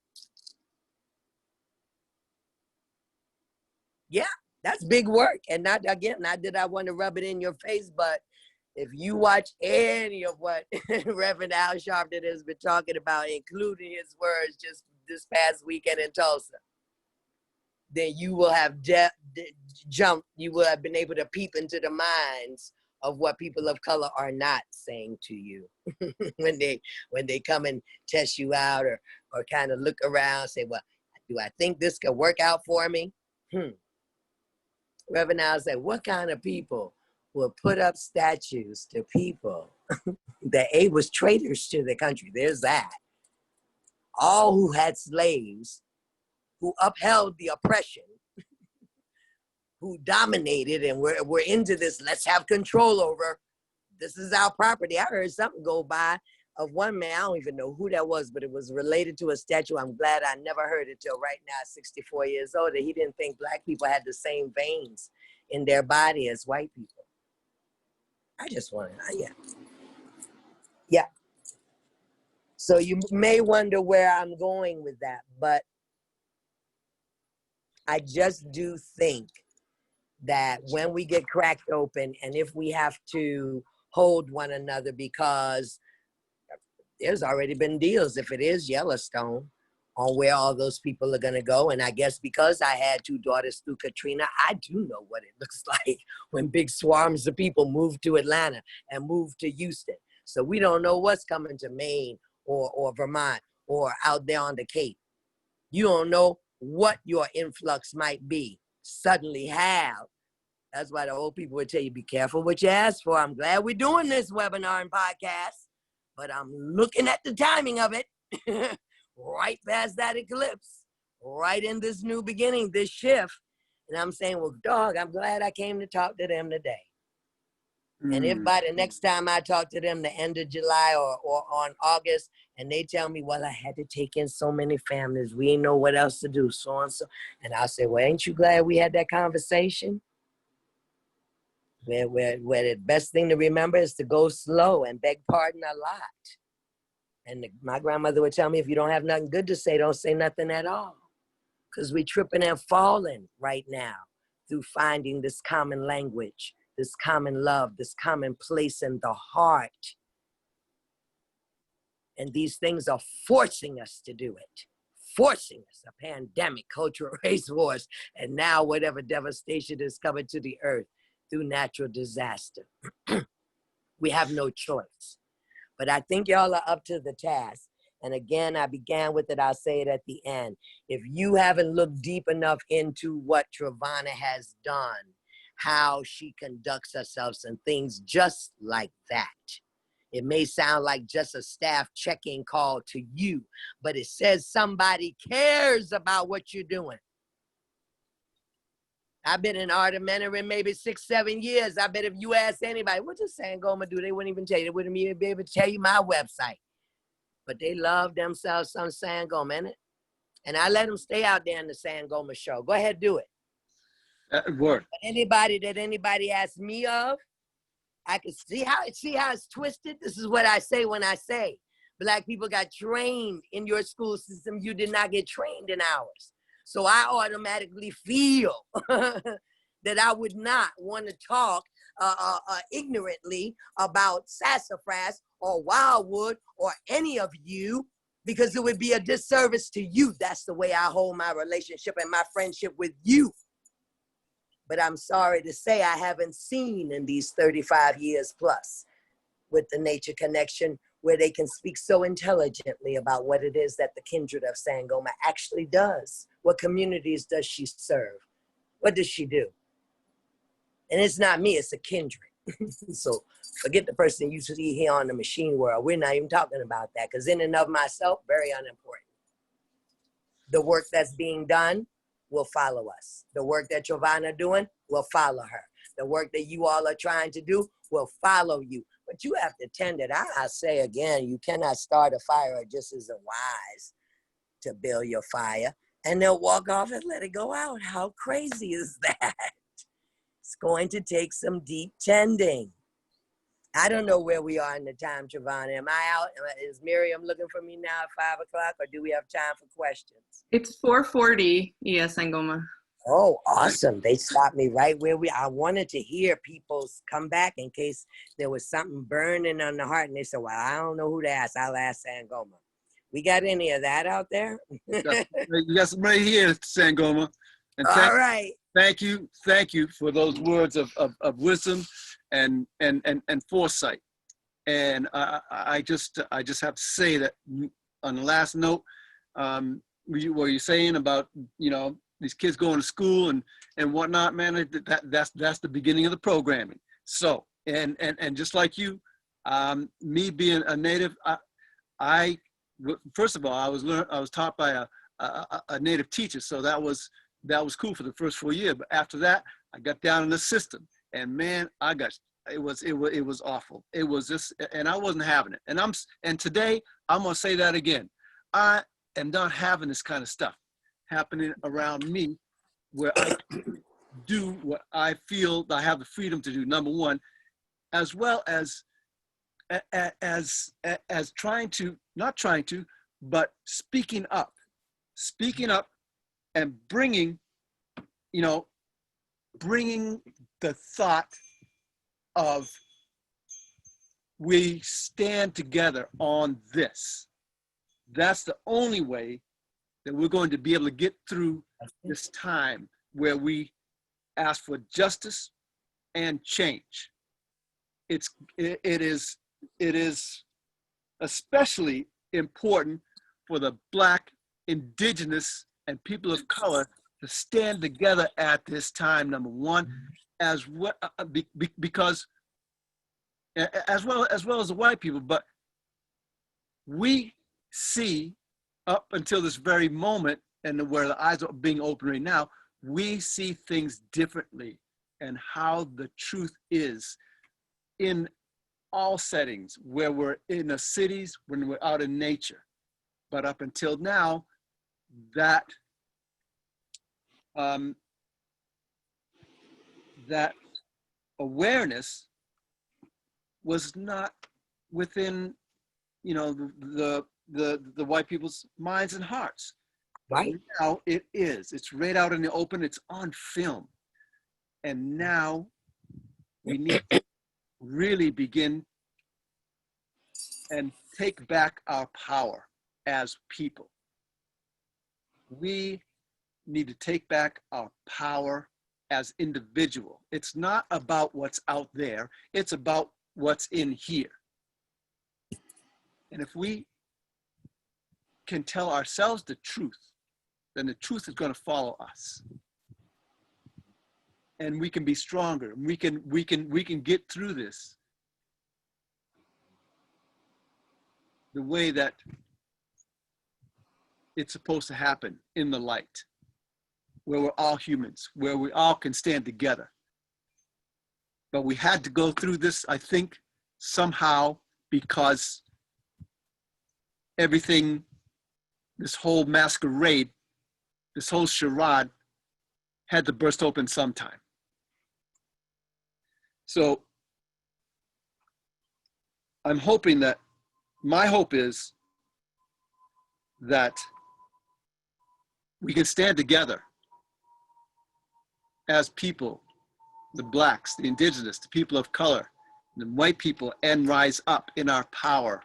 Yeah, that's big work. And not, again, not that I want to rub it in your face, but if you watch any of what Reverend Al Sharpton has been talking about, including his words just this past weekend in Tulsa, then you will have jumped, you will have been able to peep into the minds of what people of color are not saying to you when they come and test you out or kind of look around, say, well, do I think this could work out for me? Reverend Al said, what kind of people will put up statues to people that was traitors to the country? There's that. All who had slaves, who upheld the oppression, who dominated, and we're into this, let's have control over, this is our property. I heard something go by of one man, I don't even know who that was, but it was related to a statue. I'm glad I never heard it till right now, 64 years old, that he didn't think Black people had the same veins in their body as white people. I just want to, yeah. So you may wonder where I'm going with that, but I just do think that when we get cracked open, and if we have to hold one another, because there's already been deals, if it is Yellowstone, on where all those people are going to go. And I guess because I had 2 daughters through Katrina, I do know what it looks like when big swarms of people move to Atlanta and move to Houston. So we don't know what's coming to Maine or Vermont or out there on the Cape. You don't know what your influx might be. Suddenly have. That's why the old people would tell you, be careful what you ask for. I'm glad we're doing this webinar and podcast, but I'm looking at the timing of it. Right past that eclipse, right in this new beginning, this shift. And I'm saying, well, dog, I'm glad I came to talk to them today. And if by the next time I talk to them, the end of July or on August, and they tell me, well, I had to take in so many families, we didn't know what else to do, so and so. And I'll say, well, ain't you glad we had that conversation? Where the best thing to remember is to go slow and beg pardon a lot. And my grandmother would tell me, if you don't have nothing good to say, don't say nothing at all. Because we're tripping and falling right now through finding this common language, this common love, this common place in the heart. And these things are forcing us to do it. Forcing us, a pandemic, cultural race wars, and now whatever devastation is coming to the earth through natural disaster. We have no choice. But I think y'all are up to the task. And again, I began with it, I'll say it at the end. If you haven't looked deep enough into what Trevanna has done, how she conducts herself and things just like that. It may sound like just a staff check-in call to you, but it says somebody cares about what you're doing. I've been in art and mentoring maybe 6-7 years. I bet if you ask anybody, what does Sangoma do? They wouldn't even tell you. They wouldn't even be able to tell you my website. But they love themselves some Sangoma, innit? And I let them stay out there in the Sangoma show. Go ahead, do it. Work. Anybody that anybody asks me of, I can see how it's twisted. This is what I say when I say Black people got trained in your school system. You did not get trained in ours. So I automatically feel that I would not want to talk ignorantly about Sassafras or Wildwood or any of you, because it would be a disservice to you. That's the way I hold my relationship and my friendship with you. But I'm sorry to say I haven't seen in these 35 years plus with the nature connection, where they can speak so intelligently about what it is that the kindred of Sangoma actually does. What communities does she serve? What does she do? And it's not me, it's a kindred. So forget the person you see here on the machine world. We're not even talking about that, because in and of myself, very unimportant. The work that's being done will follow us. The work that Trevanna doing will follow her. The work that you all are trying to do will follow you. But you have to tend it. I say again, you cannot start a fire. It just isn't wise to build your fire. And they'll walk off and let it go out. How crazy is that? It's going to take some deep tending. I don't know where we are in the time, Trevanna. Am I out? Is Miriam looking for me now at 5 o'clock, or do we have time for questions? It's 4:40, Iya Sangoma. Oh, awesome. They stopped me right where I wanted to hear people's come back in case there was something burning on the heart. And they said, well, I don't know who to ask. I'll ask Sangoma. We got any of that out there? You got some right here, Sangoma. And All right. Thank you for those words of wisdom and foresight. And I just have to say that on the last note, what you're saying about, you know, these kids going to school and whatnot, man, that's the beginning of the programming. So and just like you, me being a native, I first of all I was taught by a native teacher, so that was cool for the first 4 years. But after that, I got down in the system, and man, it was awful. It was just, and I wasn't having it. And today I'm gonna say that again. I am not having this kind of stuff happening around me, where I do what I feel I have the freedom to do. Number one, as well as but speaking up and bringing the thought of we stand together on this. That's the only way that we're going to be able to get through this time where we ask for justice and change. It is especially important for the Black, Indigenous, and people of color to stand together at this time. Number one, because as well as the white people, but we see up until this very moment, and where the eyes are being opened right now, we see things differently, and how the truth is in all settings, where we're in the cities, when we're out in nature. But up until now, that that awareness was not within, you know, the white people's minds and hearts. Right. Now it is. It's right out in the open. It's on film. And now we need to really begin and take back our power as people. We need to take back our power as individual. It's not about what's out there. It's about what's in here. And if we can tell ourselves the truth, then the truth is going to follow us. And we can be stronger. We can get through this the way that it's supposed to happen, in the light, where we're all humans, where we all can stand together. But we had to go through this, I think, somehow, because everything, this whole masquerade, this whole charade had to burst open sometime. So I'm hoping that, my hope is that we can stand together as people, the Blacks, the Indigenous, the people of color, the white people, and rise up in our power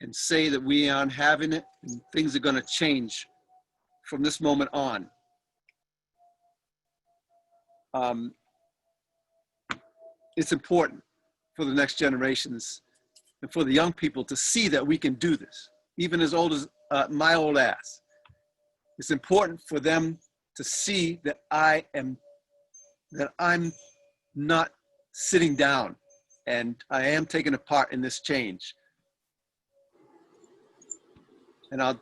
and say that we aren't having it, and things are going to change from this moment on. It's important for the next generations and for the young people to see that we can do this, even as old as my old ass. It's important for them to see that I'm not sitting down and I am taking a part in this change. And I'll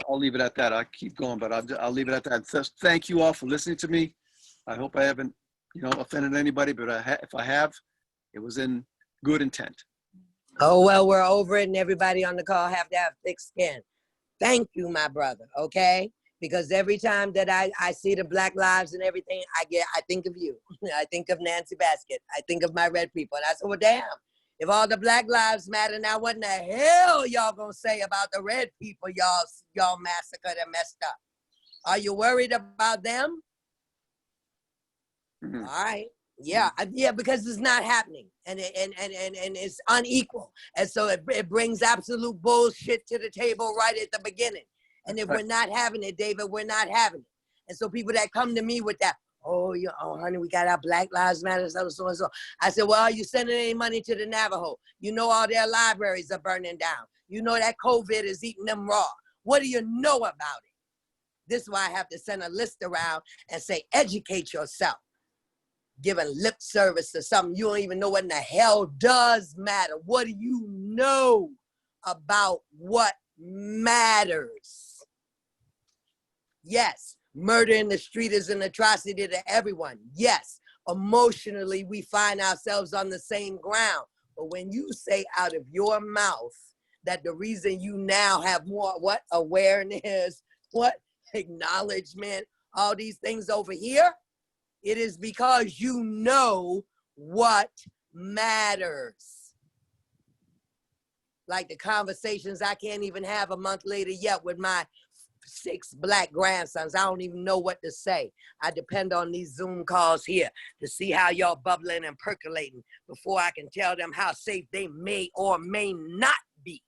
leave it at that. I'll keep going, but I'll leave it at that. So thank you all for listening to me. I hope I haven't, offended anybody, but if I have, it was in good intent. Oh, well, we're over it, and everybody on the call have to have thick skin. Thank you, my brother, okay? Because every time that I see the Black lives and everything, I think of you. I think of Nancy Basket. I think of my red people. And I said, well, damn, if all the Black lives matter now, what in the hell y'all gonna say about the red people y'all massacred and messed up? Are you worried about them? Mm-hmm. All right. Yeah, because it's not happening, and it's unequal, and so it brings absolute bullshit to the table right at the beginning. And if we're not having it, David, we're not having it. And so people that come to me with that, oh, honey, we got our Black Lives Matter, so and so. I said, well, are you sending any money to the Navajo? You know all their libraries are burning down. You know that COVID is eating them raw. What do you know about it? This is why I have to send a list around and say, educate yourself. Giving lip service to something you don't even know what in the hell does matter. What do you know about what matters? Yes, murder in the street is an atrocity to everyone. Yes, emotionally we find ourselves on the same ground. But when you say out of your mouth that the reason you now have more awareness, acknowledgement, all these things over here, it is because you know what matters. Like the conversations I can't even have a month later yet with my 6 Black grandsons. I don't even know what to say. I depend on these Zoom calls here to see how y'all bubbling and percolating before I can tell them how safe they may or may not be.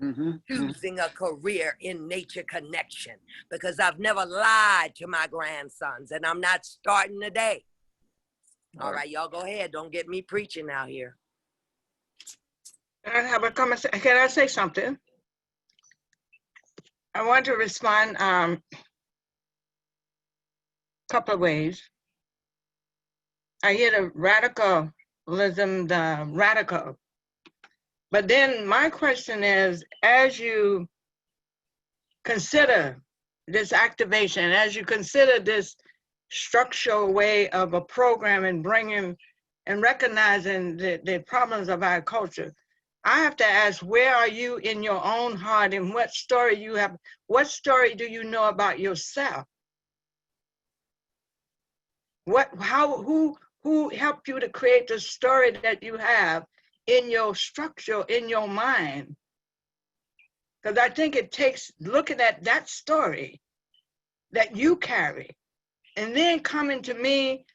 Mm-hmm. Choosing a career in nature connection, because I've never lied to my grandsons, and I'm not starting today. All right, y'all go ahead. Don't get me preaching out here. Can I have a comment? Can I say something? I want to respond a couple of ways. I hear the radicalism, the radical. But then my question is, as you consider this activation, as you consider this structural way of a program and bringing and recognizing the problems of our culture, I have to ask, where are you in your own heart, and what story do you know about yourself? Who helped you to create the story that you have in your structure, in your mind? Because I think it takes looking at that story that you carry and then coming to me.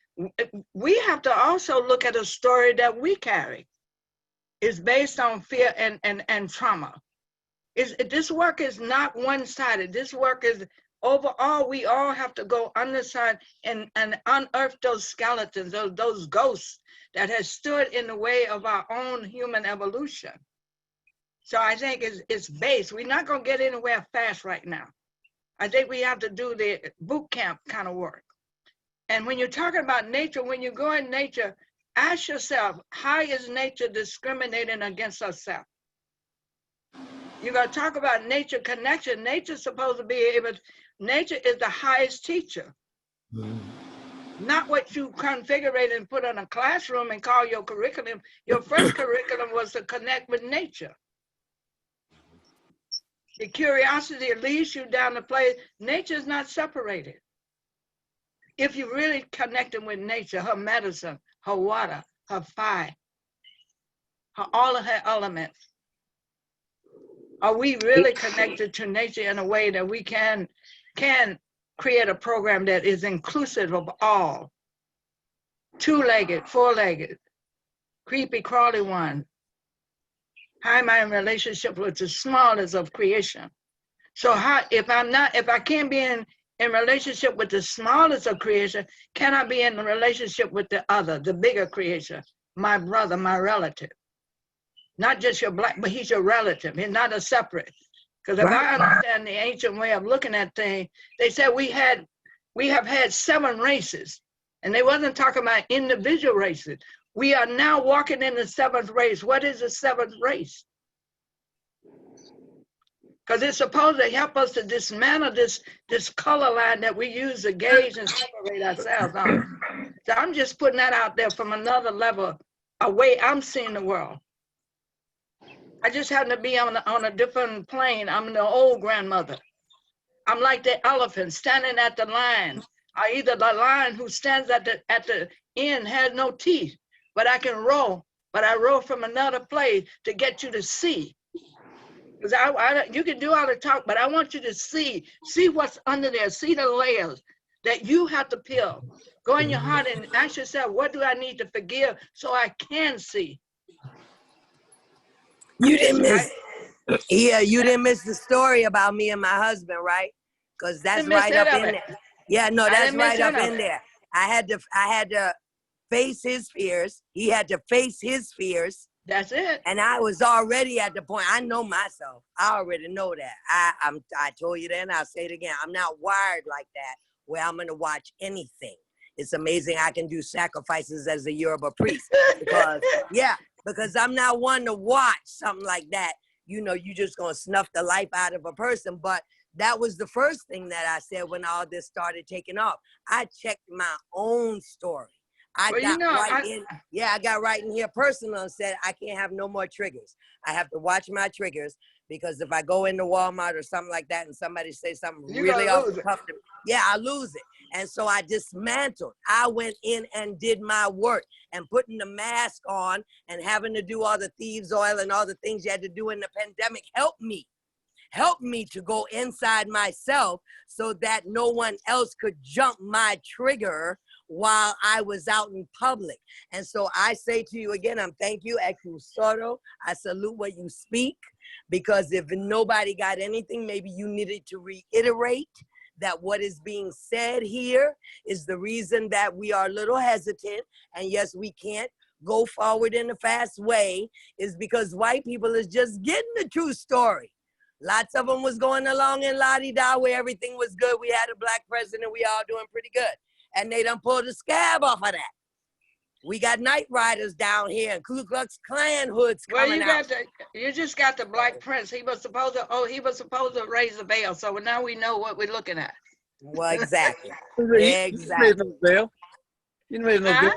We have to also look at a story that we carry. It's based on fear and trauma. This work is not one-sided. This work is overall. We all have to go underside and unearth those skeletons, those ghosts that has stood in the way of our own human evolution. So I think it's based. We're not going to get anywhere fast right now. I think we have to do the boot camp kind of work. And when you're talking about nature, when you go in nature, ask yourself, how is nature discriminating against herself? You're going to talk about nature connection. Nature's supposed to be able to, nature is the highest teacher. Not what you configure and put in a classroom and call your curriculum. Your first curriculum was to connect with nature. The curiosity leads you down the place. Nature is not separated. If you're really connecting with nature, her medicine, her water, her fire, all of her elements, are we really connected to nature in a way that we can create a program that is inclusive of all? Two-legged, four-legged, creepy, crawly one. How am I in relationship with the smallest of creation? So if I can't be in relationship with the smallest of creation, can I be in a relationship with the other, the bigger creation? my brother, my relative. Not just your black, but he's your relative. He's not a separate. Because if I understand the ancient way of looking at things, they said we have had 7 races, and they wasn't talking about individual races. We are now walking in the 7th race. What is the 7th race? Because it's supposed to help us to dismantle this color line that we use to gauge and separate ourselves on. So I'm just putting that out there from another level, a way I'm seeing the world. I just happen to be on a different plane. I'm the old grandmother. I'm like the elephant standing at the line, or either the lion who stands at the end has no teeth, but I can roll. But I roll from another place to get you to see. Because you can do all the talk, but I want you to see what's under there, see the layers that you have to peel. Go in your heart and ask yourself, what do I need to forgive so I can see? You didn't miss, you didn't miss the story about me and my husband, right? Because that's right up in there. Yeah, no, that's right up in there. I had to face his fears. He had to face his fears. That's it. And I was already at the point, I know myself. I already know that. I told you that and I'll say it again. I'm not wired like that where I'm going to watch anything. It's amazing I can do sacrifices as a Yoruba priest. Because I'm not one to watch something like that. You know, you just going to snuff the life out of a person. But that was the first thing that I said when all this started taking off. I checked my own story. I got right in here personal and said, I can't have no more triggers. I have to watch my triggers because if I go into Walmart or something like that and somebody says something really off the cuff, I lose it. And so I dismantled. I went in and did my work, and putting the mask on and having to do all the thieves oil and all the things you had to do in the pandemic helped me to go inside myself so that no one else could jump my trigger while I was out in public. And so I say to you again, thank you, Ekusoro. I salute what you speak, because if nobody got anything, maybe you needed to reiterate that what is being said here is the reason that we are a little hesitant. And yes, we can't go forward in a fast way is because white people is just getting the true story. Lots of them was going along in la-di-da where everything was good. We had a black president. We all doing pretty good. And they done pulled the scab off of that. We got night riders down here and Ku Klux Klan hoods coming out. You just got the Black Prince. He was supposed to raise the veil. So now we know what we're looking at. Well, exactly. Exactly. He didn't raise no veil.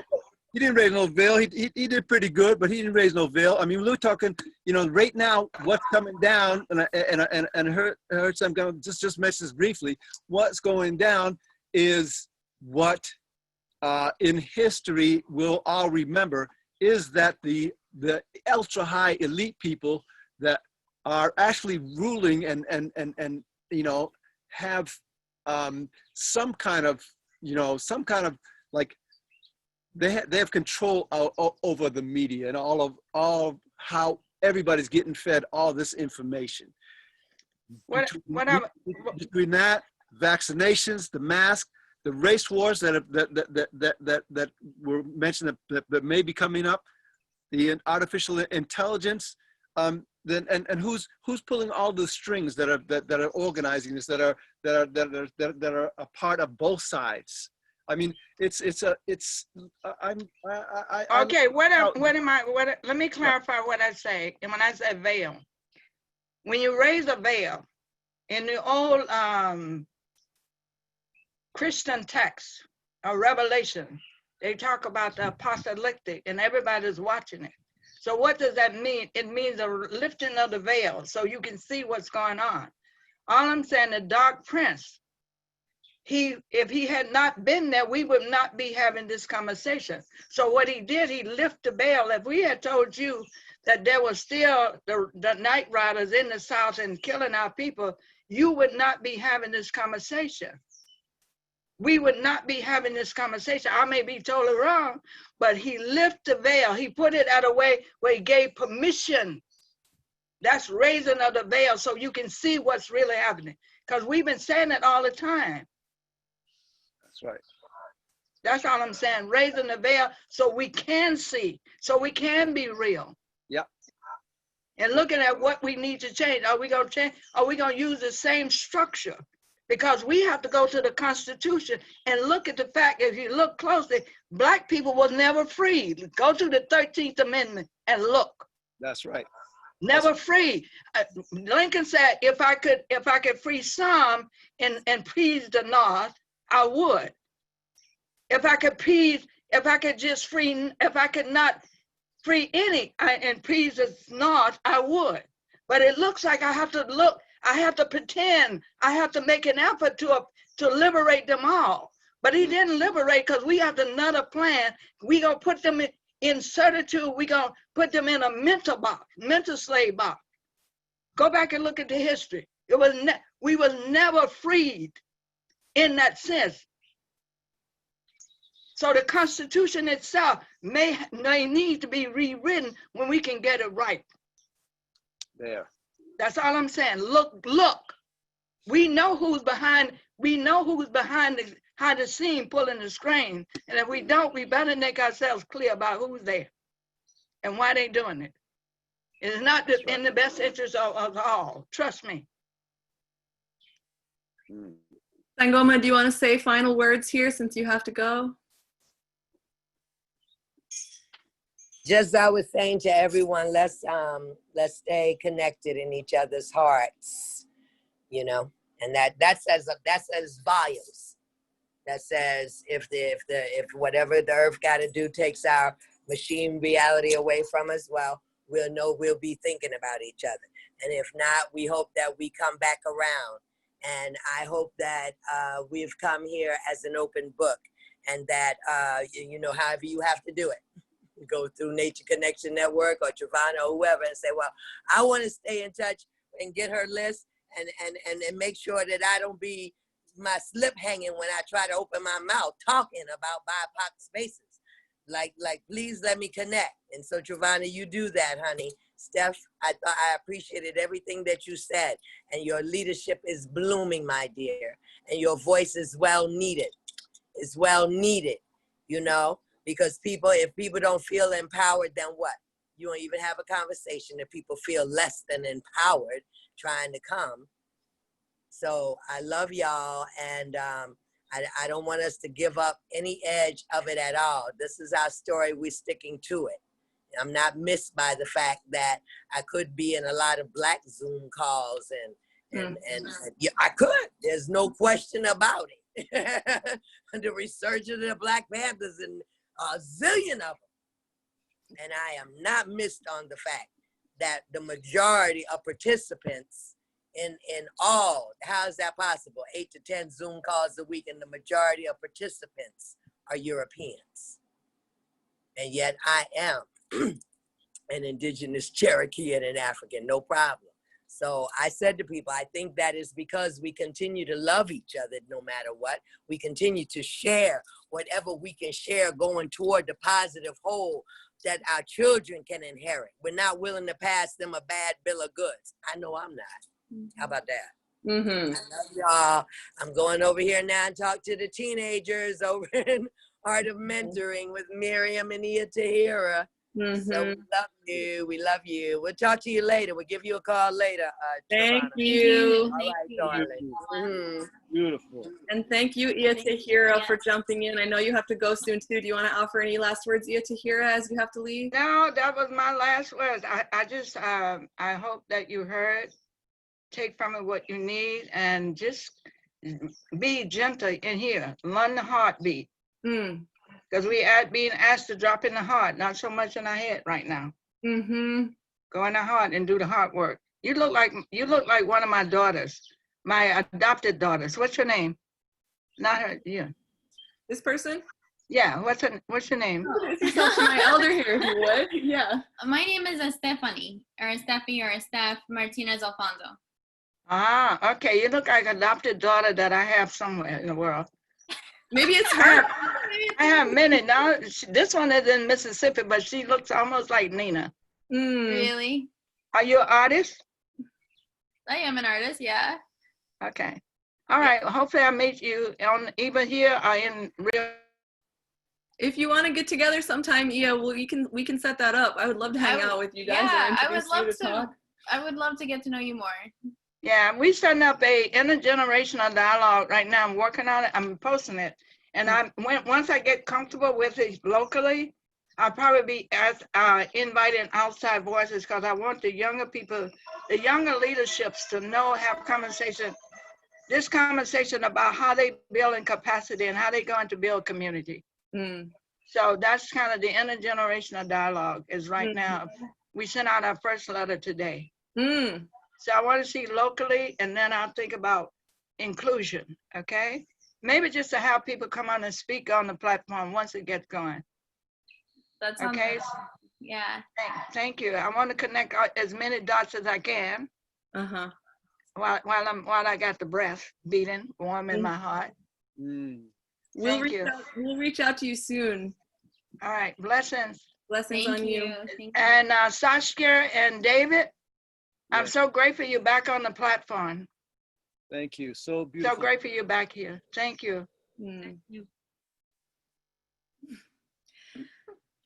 He didn't raise no veil. He did pretty good, but he didn't raise no veil. I mean, we're talking, you know, right now, what's coming down, and I heard some just mention this briefly. What's going down is what in history we'll all remember is that the ultra high elite people that are actually ruling and you know have some kind of like they have control over the media and all how everybody's getting fed all this information. Between that, vaccinations, the mask, the race wars that were mentioned that may be coming up, the artificial intelligence, then and who's pulling all the strings that are organizing this, that are a part of both sides. I mean, let me clarify what I say. And when I say veil, when you raise a veil in the old Christian text or Revelation, they talk about the apocalyptic and everybody's watching it. So what does that mean? It means a lifting of the veil so you can see what's going on. All I'm saying, the dark prince, if he had not been there, we would not be having this conversation. So what he did, he lifted the veil. If we had told you that there was still the night riders in the South and killing our people, you would not be having this conversation. We would not be having this conversation. I may be totally wrong, but he lifted the veil. He put it at a way where he gave permission. That's raising of the veil so you can see what's really happening. Because we've been saying it all the time. That's right. That's all I'm saying. Raising the veil so we can see, so we can be real. Yep. And looking at what we need to change. Are we gonna change? Are we gonna use the same structure? Because we have to go to the Constitution and look at the fact, if you look closely, Black people was never free. Go to the 13th Amendment and look. That's right. Never free. Lincoln said, if I could free some and please the North, I would. If I could not free any and please the North, I would. But it looks like I have to pretend, I have to make an effort to liberate them all. But he didn't liberate, because we have another plan. We gonna put them in certitude. We gonna put them in a mental slave box. Go back and look at the history. We was never freed in that sense. So the Constitution itself may need to be rewritten when we can get it right. There. That's all I'm saying. Look. We know who's behind the scene pulling the string. And if we don't, we better make ourselves clear about who's there and why they doing it. It's not in the best interest of all. Trust me. Sangoma, do you want to say final words here since you have to go? Just I was saying to everyone, let's stay connected in each other's hearts, you know, and that says volumes. That says if whatever the earth got to do takes our machine reality away from us, well, we'll know we'll be thinking about each other. And if not, we hope that we come back around. And I hope that we've come here as an open book, and that you know, however you have to do it. Go through Nature Connection Network or Trevanna or whoever and say, well, I want to stay in touch and get her list and make sure that I don't be my slip hanging when I try to open my mouth talking about BIPOC spaces. Like, please let me connect. And so, Trevanna, you do that, honey. Steph, I appreciated everything that you said, and your leadership is blooming, my dear, and your voice is well needed. It's well needed, you know. Because if people don't feel empowered, then what? You don't even have a conversation if people feel less than empowered trying to come. So I love y'all, and I don't want us to give up any edge of it at all. This is our story. We're sticking to it. I'm not missed by the fact that I could be in a lot of Black Zoom calls, and yeah, I could. There's no question about it. The resurgence of the Black Panthers and a zillion of them. And I am not missed on the fact that the majority of participants in all, how is that possible? 8 to 10 Zoom calls a week, and the majority of participants are Europeans. And yet I am an indigenous Cherokee and an African, no problem. So I said to people, I think that is because we continue to love each other no matter what. We continue to share whatever we can share going toward the positive whole that our children can inherit. We're not willing to pass them a bad bill of goods. I know I'm not. How about that? Mm-hmm. I love y'all. I'm going over here now and talk to the teenagers over in Art of Mentoring with Miriam and Iya Tahirah. So we love you. We love you. We'll talk to you later. We'll give you a call later. Thank Trevanna. you. All right, darling. Mm-hmm. Beautiful. And thank you, Iya Tahirah, for jumping in. I know you have to go soon too. Do you want to offer any last words, Iya Tahirah, as you have to leave? No, that was my last words. I just, I hope that you heard, take from it what you need, and just be gentle in here. Learn the heartbeat. Because we are being asked to drop in the heart, not so much in our head right now. Go in the heart and do the heart work. You look like one of my daughters, my adopted daughters. What's your name? Not her. Yeah. This person? Yeah. What's your name? Introduce yourself to my elder here, if you would. Yeah. My name is Estephanie, or Steffi, or Steph Martinez Alfonzo. Ah, okay. You look like an adopted daughter that I have somewhere in the world. Maybe it's her. I have many now. This one is in Mississippi, but she looks almost like Nina. Really? Are you an artist? I am an artist, yeah. Okay. All right. Hopefully I meet you on either here or in real If you want to get together sometime, Iya, well, we can set that up. I would love to hang out with you guys. Yeah, and I would introduce you love to. talk. I would love to get to know you more. Yeah, we setting up a intergenerational dialogue right now. I'm working on it. I'm posting it, and once I get comfortable with it locally, I'll probably be inviting outside voices because I want the younger people, the younger leaderships to know, have conversation. This conversation about how they building capacity and how they going to build community. So that's kind of the intergenerational dialogue is right now. We sent out our first letter today. So I want to see locally, and then I'll think about inclusion, okay? Maybe just to have people come on and speak on the platform once it gets going. That sounds Okay. good. Yeah. Thank you. I want to connect as many dots as I can. While I got the breath beating warm in my heart. We'll reach out to you soon. All right. Blessings. Blessings on you. Thank you. And Saskia and David, I'm Yes. so grateful you're back on the platform. Thank you. So beautiful. So grateful you're back here. Thank you.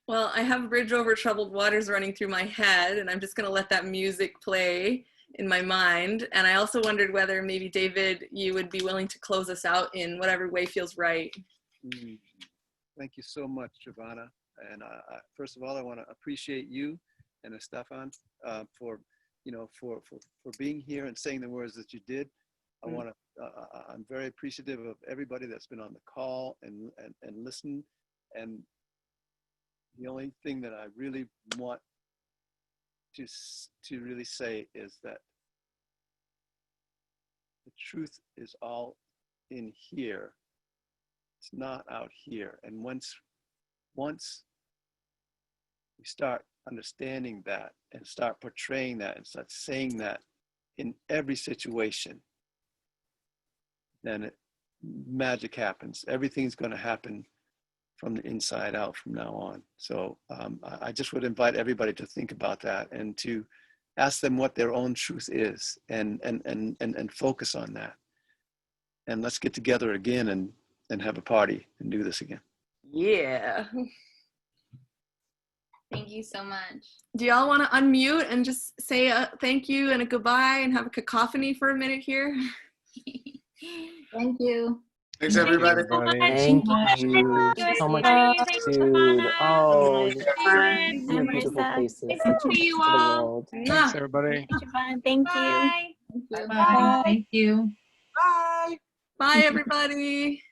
Well, I have Bridge Over Troubled Waters running through my head, and I'm just going to let that music play in my mind. And I also wondered whether maybe, David, you would be willing to close us out in whatever way feels right. Thank you so much, Trevanna. And first of all, I want to appreciate you and Estephanie for being here and saying the words that you did. I'm very appreciative of everybody that's been on the call and listened. And the only thing that I really want to really say is that the truth is all in here. It's not out here. And once we start understanding that and start portraying that and start saying that in every situation, then magic happens. Everything's going to happen from the inside out from now on. So I just would invite everybody to think about that and to ask them what their own truth is and focus on that. And let's get together again and have a party and do this again. Yeah. Thank you so much. Do y'all want to unmute and just say a thank you and a goodbye and have a cacophony for a minute here? Thank you. Thanks, everybody. Thank you so much, dude. Oh, Thank you beautiful places. Such a you to the all. world. Thanks, everybody. Thank you. Bye. Thank you. Bye. Bye, everybody.